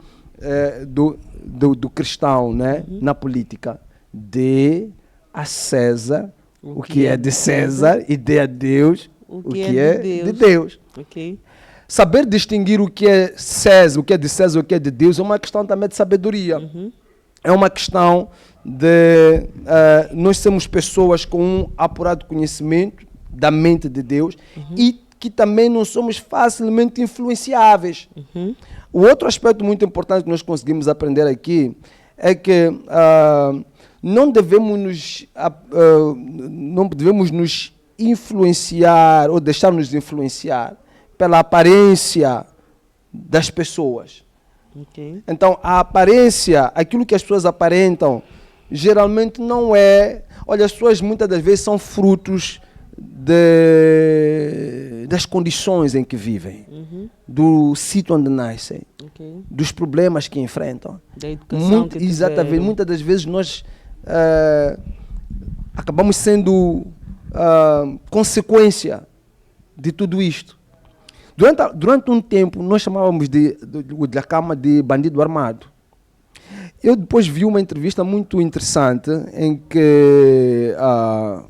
do cristão, né, na política: dê a César o que é de César e dê a Deus o que é de Deus.
Okay.
saber distinguir o que é César, o que é de César, o que é de Deus, é uma questão também de sabedoria. É uma questão de nós sermos pessoas com um apurado conhecimento da mente de Deus e que também não somos facilmente influenciáveis. O outro aspecto muito importante que nós conseguimos aprender aqui é que não devemos nos influenciar ou deixar-nos influenciar pela aparência das pessoas. Então, a aparência, aquilo que as pessoas aparentam, geralmente não é... Olha, as pessoas muitas das vezes são frutos das condições em que vivem, do sítio onde nascem, dos problemas que enfrentam.
Da educação que
exatamente.
tiveram.
Muitas das vezes nós acabamos sendo consequência de tudo isto. Durante um tempo, nós chamávamos da cama de bandido armado. Eu depois vi uma entrevista muito interessante em que,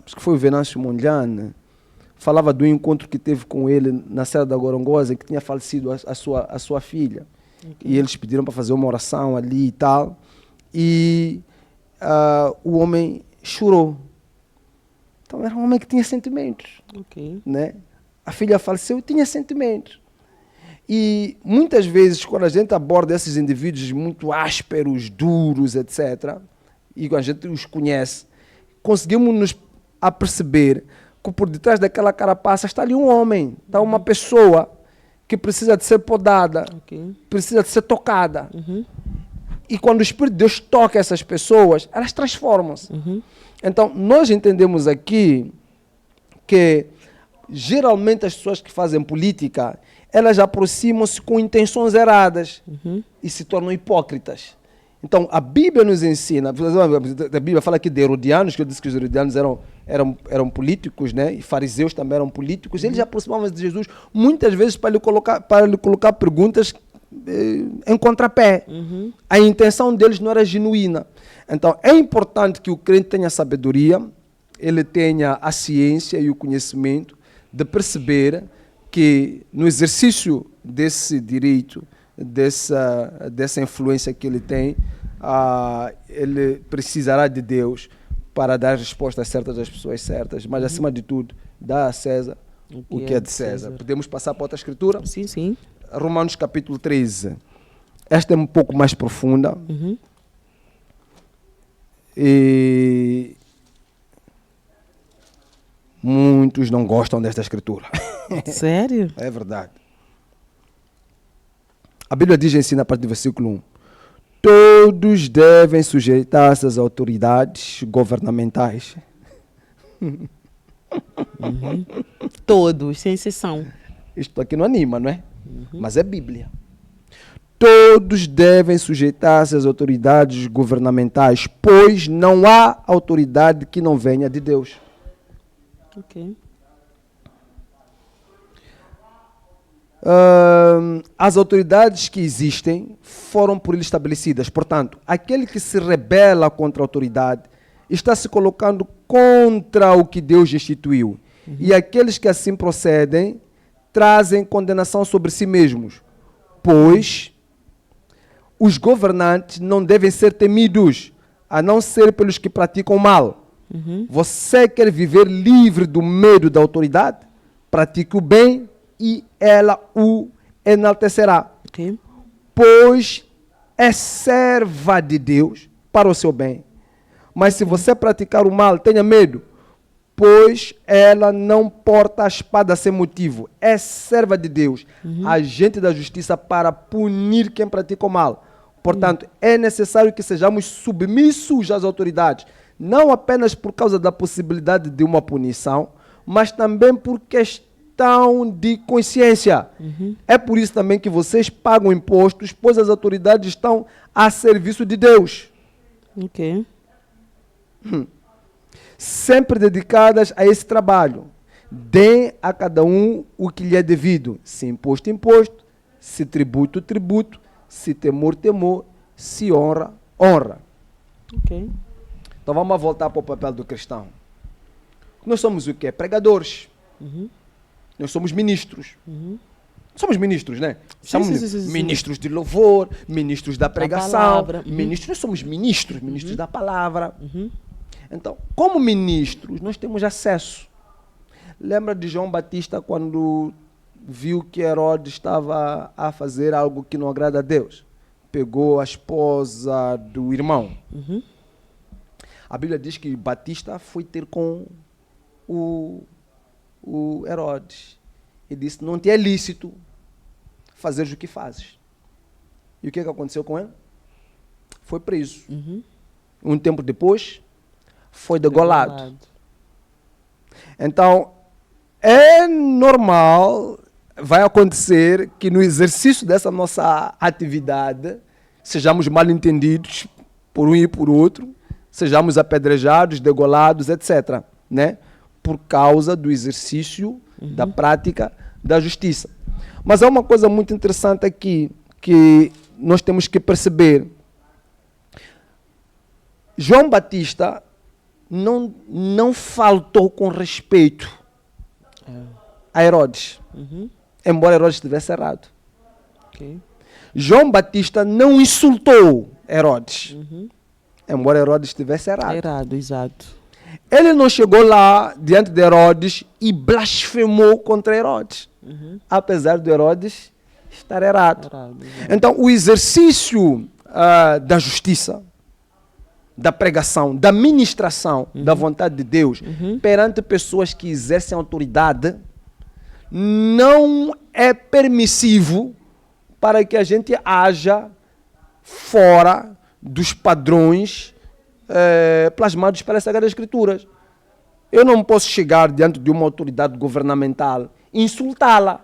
acho que foi o Venâncio Mondlane, falava do encontro que teve com ele na Serra da Gorongosa, em que tinha falecido a sua filha. E eles pediram para fazer uma oração ali e tal. E o homem chorou. Então era um homem que tinha sentimentos. Né? A filha faleceu e tinha sentimentos. E muitas vezes, quando a gente aborda esses indivíduos muito ásperos, duros, etc., e quando a gente os conhece, conseguimos nos aperceber que por detrás daquela carapaça está ali um homem, está uma pessoa que precisa de ser podada, precisa de ser tocada. E quando o Espírito de Deus toca essas pessoas, elas transformam-se. Então, nós entendemos aqui que geralmente as pessoas que fazem política, elas aproximam-se com intenções erradas e se tornam hipócritas. Então, a Bíblia nos ensina, a Bíblia fala aqui de Herodianos, que eu disse que os Herodianos eram políticos, né? E fariseus também eram políticos, eles aproximavam-se de Jesus muitas vezes para lhe colocar perguntas em contrapé. A intenção deles não era genuína. Então, é importante que o crente tenha sabedoria, ele tenha a ciência e o conhecimento de perceber que no exercício desse direito, dessa influência que ele tem, ele precisará de Deus para dar respostas certas às pessoas certas, mas acima de tudo, dá a César o que é de César. Podemos passar para outra escritura?
Sim, sim.
Romanos capítulo 13. Esta é um pouco mais profunda. E muitos não gostam desta escritura.
Sério?
É verdade. A Bíblia diz, ensina a partir do versículo 1. Todos devem sujeitar-se às autoridades governamentais.
Todos, sem exceção.
Isto aqui não anima, não é? Mas é Bíblia. Todos devem sujeitar-se às autoridades governamentais, pois não há autoridade que não venha de Deus. As autoridades que existem foram por ele estabelecidas. Portanto, aquele que se rebela contra a autoridade está se colocando contra o que Deus instituiu. E aqueles que assim procedem trazem condenação sobre si mesmos, pois os governantes não devem ser temidos, a não ser pelos que praticam mal. Você quer viver livre do medo da autoridade? Pratique o bem e ela o enaltecerá. Pois é serva de Deus para o seu bem. Mas se você praticar o mal, tenha medo, pois ela não porta a espada sem motivo. É serva de Deus, agente da justiça para punir quem pratica o mal. Portanto, é necessário que sejamos submissos às autoridades, não apenas por causa da possibilidade de uma punição, mas também por questão de consciência. É por isso também que vocês pagam impostos, pois as autoridades estão a serviço de Deus. Sempre dedicadas a esse trabalho. Deem a cada um o que lhe é devido. Se imposto, imposto. Se tributo, tributo. Se temor, temor. Se honra, honra. Então vamos voltar para o papel do cristão. Nós somos o quê? Pregadores. Nós somos ministros. Somos ministros, né?
Sim,
Somos
sim.
ministros de louvor, ministros da pregação,
palavra.
ministros, nós somos ministros da palavra. Então, como ministros, nós temos acesso. Lembra de João Batista quando viu que Herodes estava a fazer algo que não agrada a Deus? Pegou a esposa do irmão. A Bíblia diz que Batista foi ter com o Herodes e disse: não te é lícito fazeres o que fazes. E o que aconteceu com ele? Foi preso. Um tempo depois, foi degolado. Então, é normal, vai acontecer que no exercício dessa nossa atividade, sejamos mal entendidos por um e por outro, sejamos apedrejados, degolados, etc., né? Por causa do exercício da prática da justiça. Mas há uma coisa muito interessante aqui que nós temos que perceber. João Batista não faltou com respeito a Herodes, embora Herodes estivesse errado. João Batista não insultou Herodes, embora Herodes estivesse errado.
Errado, exato.
Ele não chegou lá diante de Herodes e blasfemou contra Herodes, apesar de Herodes estar errado. Então, o exercício da justiça, da pregação, da ministração da vontade de Deus perante pessoas que exercem autoridade não é permissivo para que a gente haja fora dos padrões plasmados pelas Sagradas Escrituras. Eu não posso chegar diante de uma autoridade governamental e insultá-la.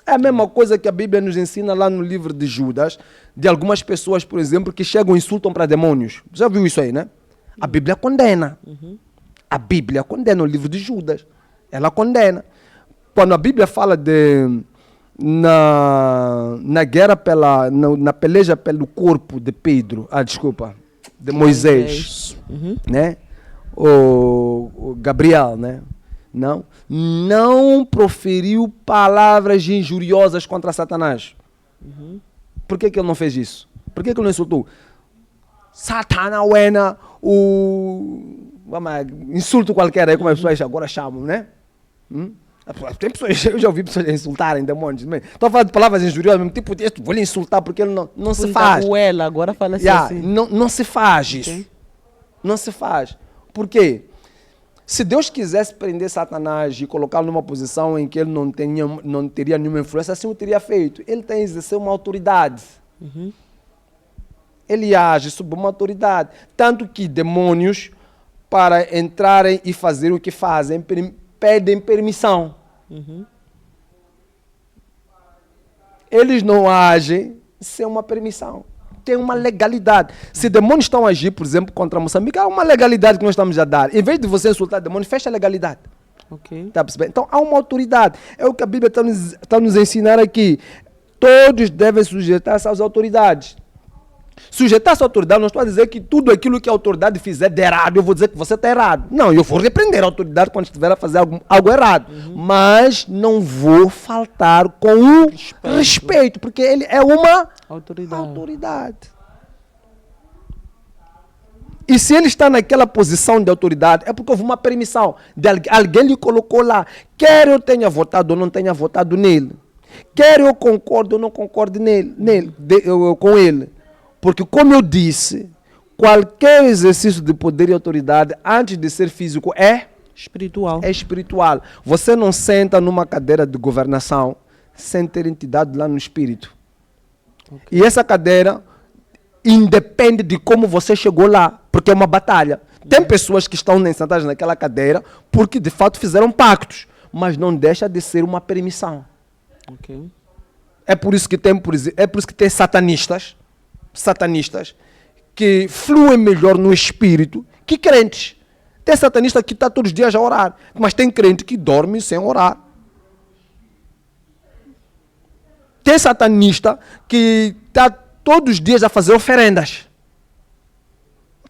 É a mesma coisa que a Bíblia nos ensina lá no livro de Judas, de algumas pessoas, por exemplo, que chegam e insultam para demônios. Já viu isso aí, né? A Bíblia condena. A Bíblia condena o livro de Judas. Ela condena. Quando a Bíblia fala na guerra na peleja pelo corpo de Pedro, de Moisés, né? O Gabriel, né? Não proferiu palavras injuriosas contra Satanás. Por que ele não fez isso? Por que ele não insultou? Satanás, insulto qualquer aí, como as pessoas agora chamam, né? Tem pessoas, eu já ouvi pessoas insultarem demônios. Estou falando de palavras injuriosas, mesmo tipo, vou lhe insultar porque ele não se faz.
Ela, agora fala assim.
Não se faz isso. Não se faz. Por quê? Se Deus quisesse prender Satanás e colocá-lo numa posição em que ele não teria nenhuma influência, assim o teria feito. Ele tem que exercer uma autoridade. Ele age sob uma autoridade. Tanto que demônios, para entrarem e fazer o que fazem, pedem permissão. Eles não agem sem uma permissão. Tem uma legalidade. Se demônios estão a agir, por exemplo, contra Moçambique, há uma legalidade que nós estamos a dar. Em vez de você insultar demônios, fecha a legalidade. Tá percebendo? Então, há uma autoridade. É o que a Bíblia está nos ensinar aqui. Todos devem sujeitar-se às autoridades. Sujeitar-se à autoridade, não estou a dizer que tudo aquilo que a autoridade fizer de errado, eu vou dizer que você está errado. Não, eu vou repreender a autoridade quando estiver a fazer algo errado. Mas não vou faltar com o respeito, porque ele é uma autoridade. E se ele está naquela posição de autoridade, é porque houve uma permissão. Alguém lhe colocou lá. Quer eu tenha votado ou não tenha votado nele. Quer eu concorde ou não concorde com ele. Porque, como eu disse, qualquer exercício de poder e autoridade, antes de ser físico, é
espiritual.
É espiritual. Você não senta numa cadeira de governação sem ter entidade lá no espírito. E essa cadeira independe de como você chegou lá, porque é uma batalha. Tem pessoas que estão sentadas naquela cadeira porque, de fato, fizeram pactos, mas não deixa de ser uma permissão. É por isso que tem satanistas que fluem melhor no espírito que crentes. Tem satanista que está todos os dias a orar, mas tem crente que dorme sem orar. Tem satanista que está todos os dias a fazer oferendas.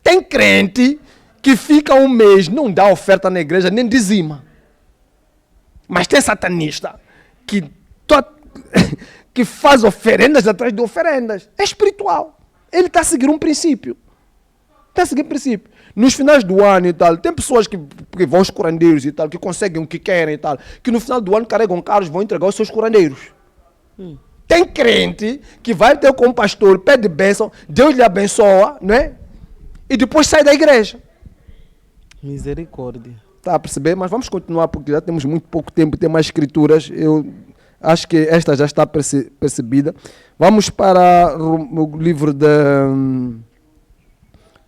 Tem crente que fica um mês, não dá oferta na igreja, nem dizima. Mas tem satanista que
que faz oferendas atrás de oferendas. É espiritual. Ele está a seguir um princípio. Está a seguir um princípio. Nos finais do ano e tal, tem pessoas que vão aos curandeiros e tal, que conseguem o que querem e tal, que no final do ano carregam carros, vão entregar os seus curandeiros. Tem crente que vai ter com o pastor, pede bênção, Deus lhe abençoa, não é? E depois sai da igreja.
Misericórdia.
Está a perceber? Mas vamos continuar porque já temos muito pouco tempo, tem mais escrituras. Eu acho que esta já está percebida. Vamos para o livro de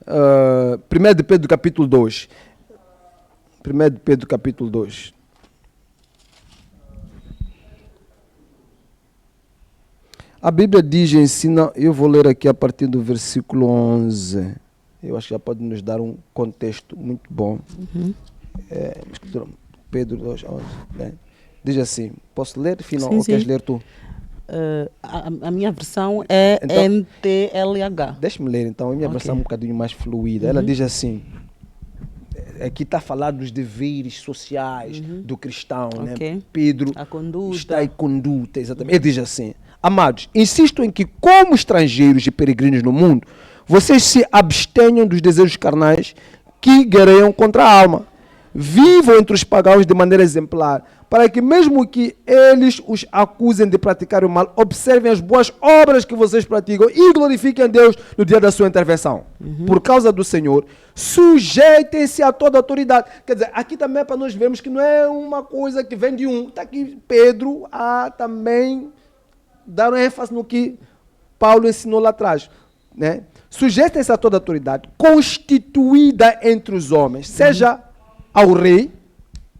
1 de Pedro capítulo 2. 1 de Pedro capítulo 2. A Bíblia diz e ensina, eu vou ler aqui a partir do versículo 11. Eu acho que já pode nos dar um contexto muito bom. Pedro 2, 11. Né? Diz assim, posso ler final ou queres ler tu?
A minha versão é
Então,
NTLH.
Deixa-me ler então, a minha versão é um bocadinho mais fluida. Ela diz assim, aqui está a falar dos deveres sociais do cristão, né? Pedro
A conduta.
está em conduta, exatamente. Ele diz assim, amados, insisto em que como estrangeiros e peregrinos no mundo, vocês se abstenham dos desejos carnais que guerreiam contra a alma. Vivam entre os pagãos de maneira exemplar, para que mesmo que eles os acusem de praticar o mal, observem as boas obras que vocês praticam e glorifiquem a Deus no dia da sua intervenção. Por causa do Senhor, sujeitem-se a toda autoridade. Quer dizer, aqui também é para nós vermos que não é uma coisa que vem de um. Está aqui Pedro a também dar ênfase no que Paulo ensinou lá atrás, né? Sujeitem-se a toda autoridade constituída entre os homens, seja ao rei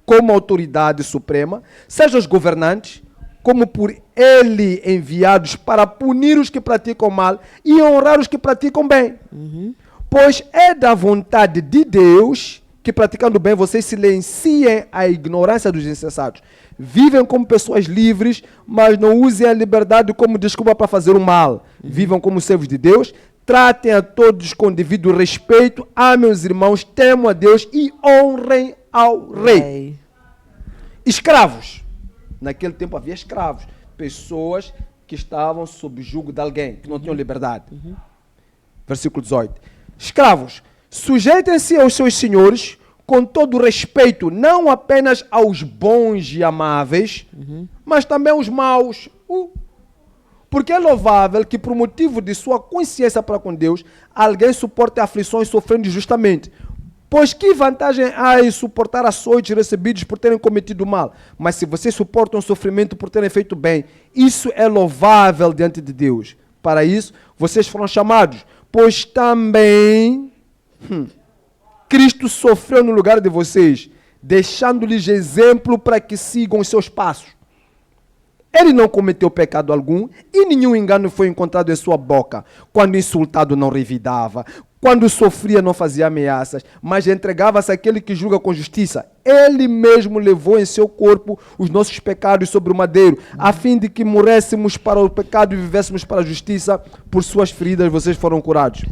como autoridade suprema, seja os governantes como por ele enviados para punir os que praticam mal e honrar os que praticam bem. Pois é da vontade de Deus que, praticando bem, vocês silenciem a ignorância dos insensatos. Vivem como pessoas livres, mas não usem a liberdade como desculpa para fazer o mal. Vivam como servos de Deus, tratem a todos com devido respeito, amem os irmãos, temam a Deus e honrem ao rei. Escravos. Naquele tempo havia escravos. Pessoas que estavam sob jugo de alguém, que não tinham liberdade. Versículo 18. Escravos, sujeitem-se aos seus senhores com todo respeito, não apenas aos bons e amáveis, mas também aos maus. Porque é louvável que, por motivo de sua consciência para com Deus, alguém suporte aflições sofrendo injustamente. Pois que vantagem há em suportar açoites recebidos por terem cometido mal? Mas se vocês suportam sofrimento por terem feito bem, isso é louvável diante de Deus. Para isso, vocês foram chamados, pois também Cristo sofreu no lugar de vocês, deixando-lhes exemplo para que sigam os seus passos. Ele não cometeu pecado algum e nenhum engano foi encontrado em sua boca. Quando insultado não revidava, quando sofria não fazia ameaças, mas entregava-se àquele que julga com justiça. Ele mesmo levou em seu corpo os nossos pecados sobre o madeiro, a fim de que morrêssemos para o pecado e vivêssemos para a justiça. Por suas feridas vocês foram curados.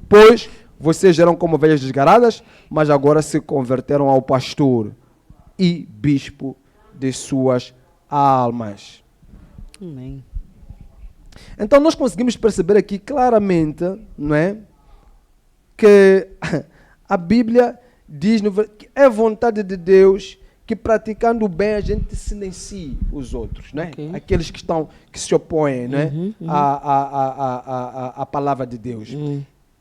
Pois vocês eram como ovelhas desgaradas, mas agora se converteram ao pastor e bispo de suas almas.
Amém.
Então nós conseguimos perceber aqui claramente, não é, que a Bíblia diz que é vontade de Deus que praticando o bem a gente silencie os outros, né? Aqueles que se opõem, né? À palavra de Deus.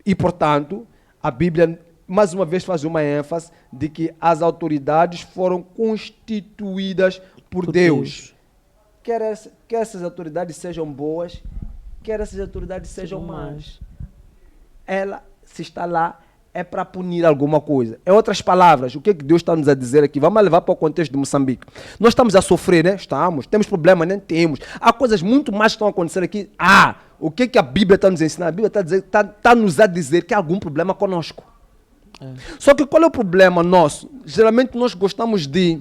E portanto a Bíblia mais uma vez faz uma ênfase de que as autoridades foram constituídas por Deus. Quer essas autoridades sejam boas, quer essas autoridades sejam más. Ela, se está lá, é para punir alguma coisa. Em outras palavras, o que Deus está nos a dizer aqui? Vamos levar para o contexto de Moçambique. Nós estamos a sofrer, né? Estamos. Temos problemas, nem temos. Há coisas muito mais que estão acontecendo aqui. O que a Bíblia está nos ensinando? A Bíblia está nos a dizer que há algum problema conosco. Só que qual é o problema nosso? Geralmente nós gostamos de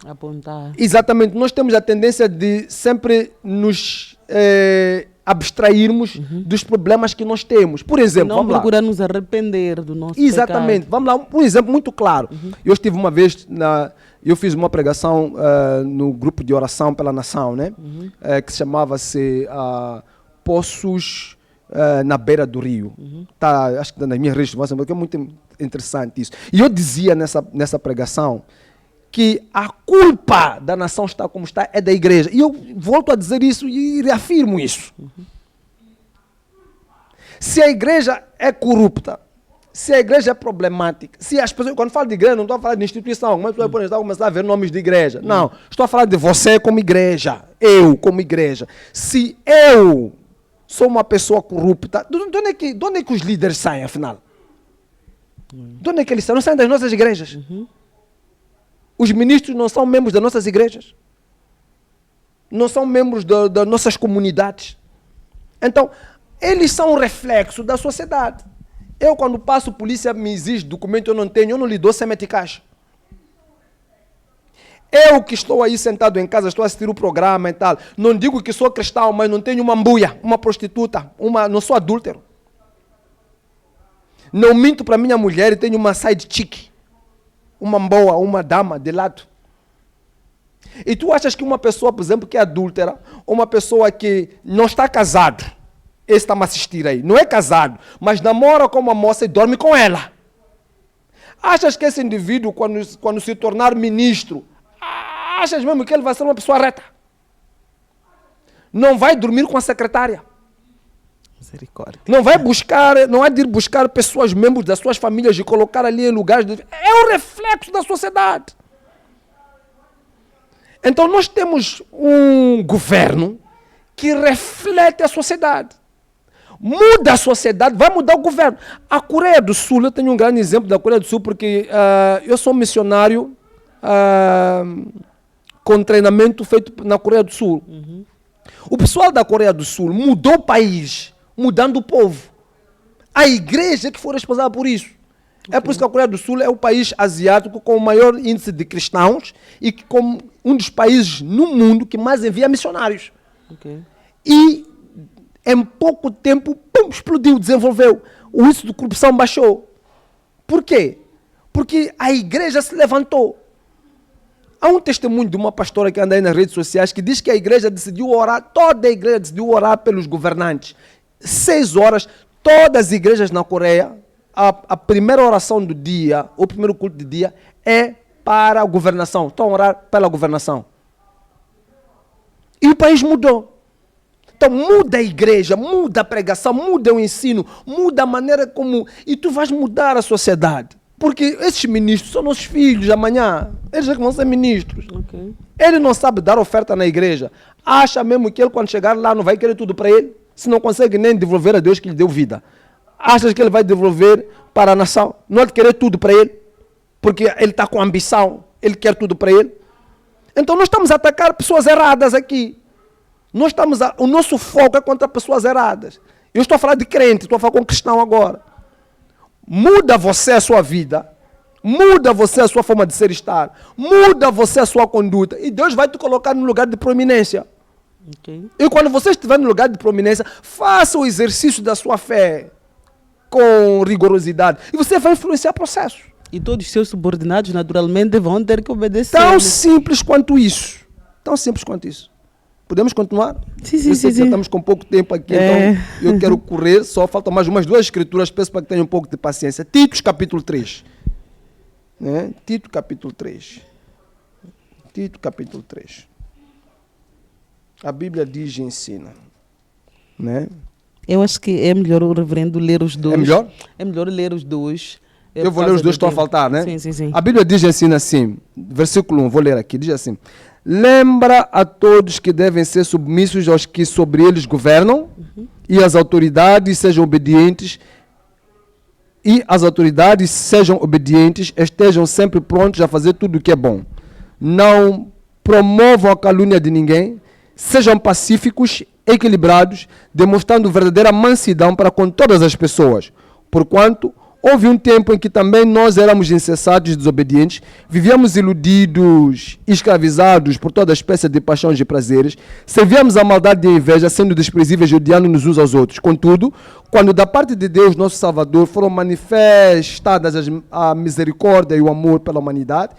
apontar.
Exatamente. Nós temos a tendência de sempre nos abstrairmos dos problemas que nós temos. Por exemplo,
não procurar nos arrepender do nosso
Exatamente.
pecado.
Vamos lá, um exemplo muito claro. Eu estive uma vez
eu fiz uma pregação no grupo de oração pela nação, né? Que se chamava-se Poços na beira do rio. Tá, acho que nas minhas redes sociais, porque é muito interessante isso. E eu dizia nessa pregação que a culpa da nação estar como está é da igreja. E eu volto a dizer isso e reafirmo isso. Se a igreja é corrupta, se a igreja é problemática, se as pessoas, quando falo de igreja, não estou a falar de instituição, mas estou a começar a ver nomes de igreja. Não, estou a falar de você como igreja, eu como igreja. Se eu sou uma pessoa corrupta, de onde é que os líderes saem, afinal? De onde é que eles saem? Não saem das nossas igrejas. Os ministros não são membros das nossas igrejas. Não são membros das nossas comunidades. Então, eles são um reflexo da sociedade. Eu, quando passo, polícia me exige documento, eu não lhe dou sem caixa. Eu que estou aí sentado em casa, estou a assistir o programa e tal, não digo que sou cristão, mas não tenho uma mbuia, uma prostituta, não sou adúltero. Não minto para minha mulher e tenho uma side chick, uma boa, uma dama de lado. E tu achas que uma pessoa, por exemplo, que é adúltera, ou uma pessoa que não está casado, esse está-me a assistir aí, não é casado, mas namora com uma moça e dorme com ela. Achas que esse indivíduo, quando se tornar ministro, achas mesmo que ele vai ser uma pessoa reta? Não vai dormir com a secretária.
Misericórdia.
Não há de ir buscar pessoas, membros das suas famílias e colocar ali em lugares É o reflexo da sociedade. Então nós temos um governo que reflete a sociedade. Muda a sociedade, vai mudar o governo. A Coreia do Sul, eu tenho um grande exemplo da Coreia do Sul, porque eu sou missionário com treinamento feito na Coreia do Sul. O pessoal da Coreia do Sul mudou o país, mudando o povo. A igreja que foi responsável por isso. É por isso que a Coreia do Sul é o país asiático com o maior índice de cristãos e com um dos países no mundo que mais envia missionários. E em pouco tempo, pum, explodiu, desenvolveu. O índice de corrupção baixou. Por quê? Porque a igreja se levantou. Há um testemunho de uma pastora que anda aí nas redes sociais que diz que a igreja decidiu orar, toda a igreja decidiu orar pelos governantes. 6 horas, todas as igrejas na Coreia, a primeira oração do dia, o primeiro culto do dia, é para a governação. Estão a orar pela governação. E o país mudou. Então muda a igreja, muda a pregação, muda o ensino, muda a maneira como... E tu vais mudar a sociedade. Porque esses ministros são nossos filhos amanhã. Eles é que vão ser ministros. Ele não sabe dar oferta na igreja. Acha mesmo que ele, quando chegar lá, não vai querer tudo para ele? Se não consegue nem devolver a Deus que lhe deu vida. Achas que ele vai devolver para a nação? Não vai querer tudo para ele? Porque ele está com ambição. Ele quer tudo para ele. Então nós estamos a atacar pessoas erradas aqui. O nosso foco é contra pessoas erradas. Eu estou a falar de crente, estou a falar com cristão agora. Muda você a sua vida, muda você a sua forma de ser e estar, muda você a sua conduta e Deus vai te colocar no lugar de proeminência. E quando você estiver no lugar de proeminência, faça o exercício da sua fé com rigorosidade e você vai influenciar processos.
E todos os seus subordinados, naturalmente, vão ter que obedecer.
Tão simples quanto isso. Tão simples quanto isso. Podemos continuar?
Sim.
Já estamos com pouco tempo aqui, então eu quero correr. Só faltam mais umas 2 escrituras, peço para que tenham um pouco de paciência. Tito, capítulo 3. Né? Tito, capítulo 3. Tito, capítulo 3. A Bíblia diz e ensina. Né?
Eu acho que é melhor o reverendo ler os dois.
É melhor?
É melhor ler os dois.
Eu vou ler os dois que estão a faltar, né?
Sim.
A Bíblia diz e ensina assim, versículo 1, vou ler aqui, diz assim: lembra a todos que devem ser submissos aos que sobre eles governam, e as autoridades sejam obedientes, estejam sempre prontos a fazer tudo o que é bom. Não promovam a calúnia de ninguém, sejam pacíficos, equilibrados, demonstrando verdadeira mansidão para com todas as pessoas. Porquanto houve um tempo em que também nós éramos insensatos e desobedientes, vivíamos iludidos, escravizados por toda espécie de paixões e prazeres, servíamos a maldade e a inveja, sendo desprezíveis e odiando-nos uns aos outros. Contudo, quando da parte de Deus, nosso Salvador, foram manifestadas a misericórdia e o amor pela humanidade,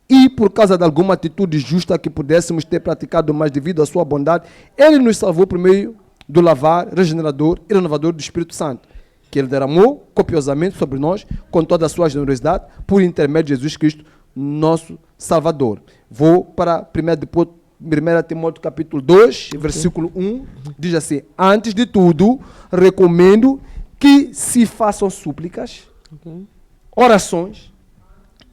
e por causa de alguma atitude justa que pudéssemos ter praticado, mas devido à sua bondade, Ele nos salvou por meio do lavar regenerador e renovador do Espírito Santo, que Ele derramou copiosamente sobre nós com toda a sua generosidade por intermédio de Jesus Cristo, nosso Salvador. Vou para 1 Timóteo capítulo 2, versículo 1, diz assim: antes de tudo, recomendo que se façam súplicas, orações,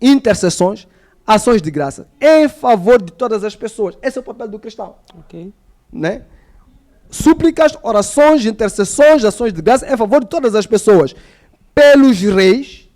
intercessões, ações de graça, em favor de todas as pessoas. Esse é o papel do cristão. Né? Súplicas, orações, intercessões, ações de graça, em favor de todas as pessoas, pelos reis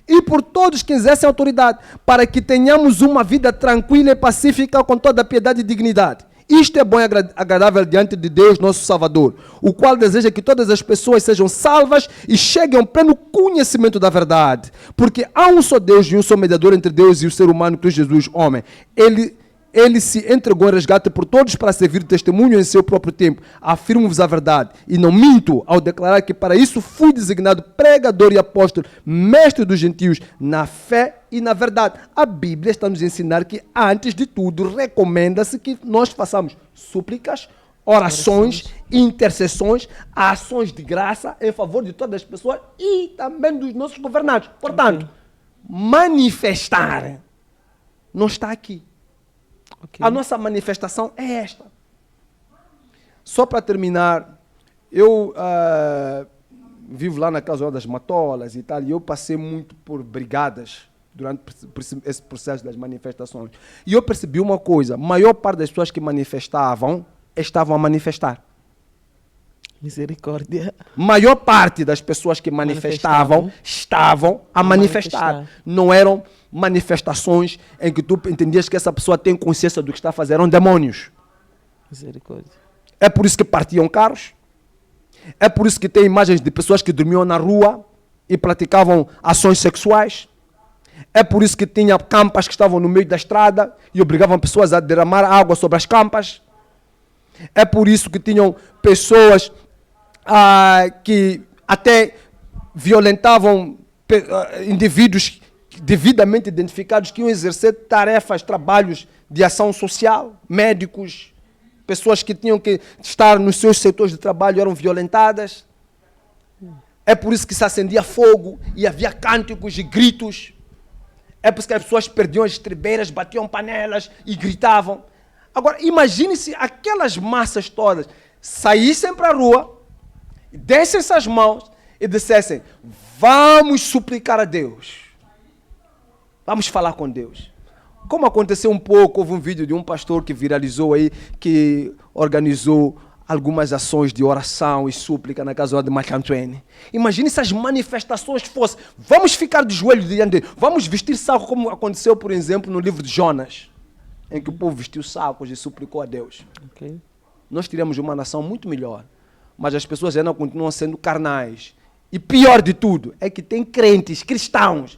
e por todos que exercem autoridade, para que tenhamos uma vida tranquila e pacífica com toda a piedade e dignidade. Isto é bom e agradável diante de Deus, nosso Salvador, o qual deseja que todas as pessoas sejam salvas e cheguem ao pleno conhecimento da verdade. Porque há um só Deus e um só mediador entre Deus e o ser humano, Cristo Jesus, homem. Ele se entregou em resgate por todos para servir de testemunho em seu próprio tempo. Afirmo-vos a verdade, e não minto ao declarar que para isso fui designado pregador e apóstolo, mestre dos gentios, na fé e na verdade. A Bíblia está nos ensinar que, antes de tudo, recomenda-se que nós façamos súplicas, orações, intercessões, ações de graça em favor de todas as pessoas e também dos nossos governantes. Portanto, manifestar não está aqui. A nossa manifestação é esta. Só para terminar, eu vivo lá na Casa das Matolas e tal, e eu passei muito por brigadas durante esse processo das manifestações. E eu percebi uma coisa: a maior parte das pessoas que manifestavam estavam a manifestar.
Misericórdia.
Maior parte das pessoas que manifestavam estavam a manifestar. Não eram manifestações em que tu entendias que essa pessoa tem consciência do que está a fazer. Eram demônios.
Misericórdia.
É por isso que partiam carros. É por isso que tem imagens de pessoas que dormiam na rua e praticavam ações sexuais. É por isso que tinha campas que estavam no meio da estrada e obrigavam pessoas a derramar água sobre as campas. É por isso que tinham pessoas que até violentavam indivíduos devidamente identificados que iam exercer tarefas, trabalhos de ação social, médicos, pessoas que tinham que estar nos seus setores de trabalho eram violentadas. É por isso que se acendia fogo e havia cânticos e gritos. É por isso que as pessoas perdiam as estribeiras, batiam panelas e gritavam. Agora, imagine se aquelas massas todas saíssem para a rua, dessem-se as mãos e dissessem: vamos suplicar a Deus. Vamos falar com Deus. Como aconteceu um pouco, houve um vídeo de um pastor que viralizou aí, que organizou algumas ações de oração e súplica na casa de Macantwene. Imagine se as manifestações fossem: vamos ficar de joelhos diante de Deus, vamos vestir saco, como aconteceu, por exemplo, no livro de Jonas, em que o povo vestiu sacos e suplicou a Deus. Nós teríamos uma nação muito melhor. Mas as pessoas ainda continuam sendo carnais. E pior de tudo, é que tem crentes, cristãos,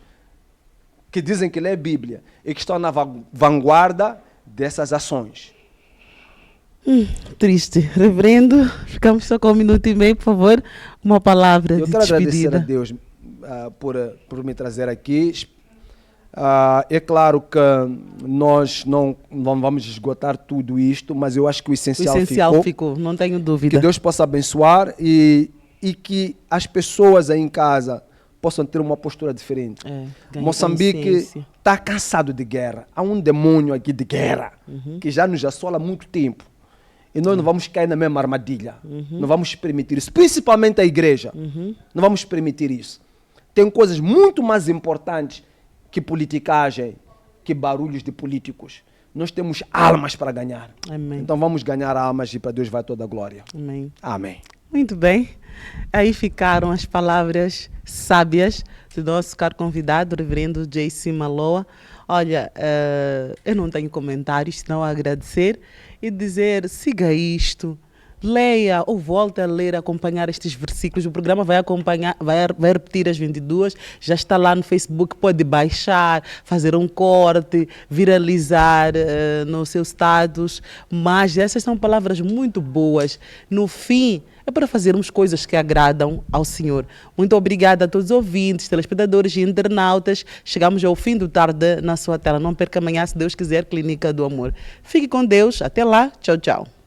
que dizem que lê a Bíblia e que estão na vanguarda dessas ações.
Triste. Reverendo, ficamos só com 1 minuto e meio, por favor. Uma palavra de despedida.
Eu quero agradecer a Deus por me trazer aqui. É claro que nós não vamos esgotar tudo isto, mas eu acho que o essencial
ficou, não tenho dúvida.
Que Deus possa abençoar e que as pessoas aí em casa possam ter uma postura diferente. Moçambique está cansado de guerra. Há um demônio aqui de guerra que já nos assola há muito tempo. E nós não vamos cair na mesma armadilha. Não vamos permitir isso. Principalmente a igreja. Não vamos permitir isso. Tem coisas muito mais importantes que politicagem, que barulhos de políticos. Nós temos almas para ganhar.
Amém.
Então vamos ganhar almas e para Deus vai toda a glória.
Amém.
Amém.
Muito bem. Aí ficaram as palavras sábias do nosso caro convidado, reverendo J.C. Maloa. Olha, eu não tenho comentários, senão agradecer e dizer: siga isto, leia ou volte a ler, acompanhar estes versículos. O programa vai acompanhar, vai repetir as 22. Já está lá no Facebook, pode baixar, fazer um corte, viralizar no seu status. Mas essas são palavras muito boas. No fim, é para fazermos coisas que agradam ao Senhor. Muito obrigada a todos os ouvintes, telespectadores e internautas. Chegamos ao fim do Tarde na Sua Tela. Não perca amanhã, se Deus quiser, Clínica do Amor. Fique com Deus. Até lá. Tchau, tchau.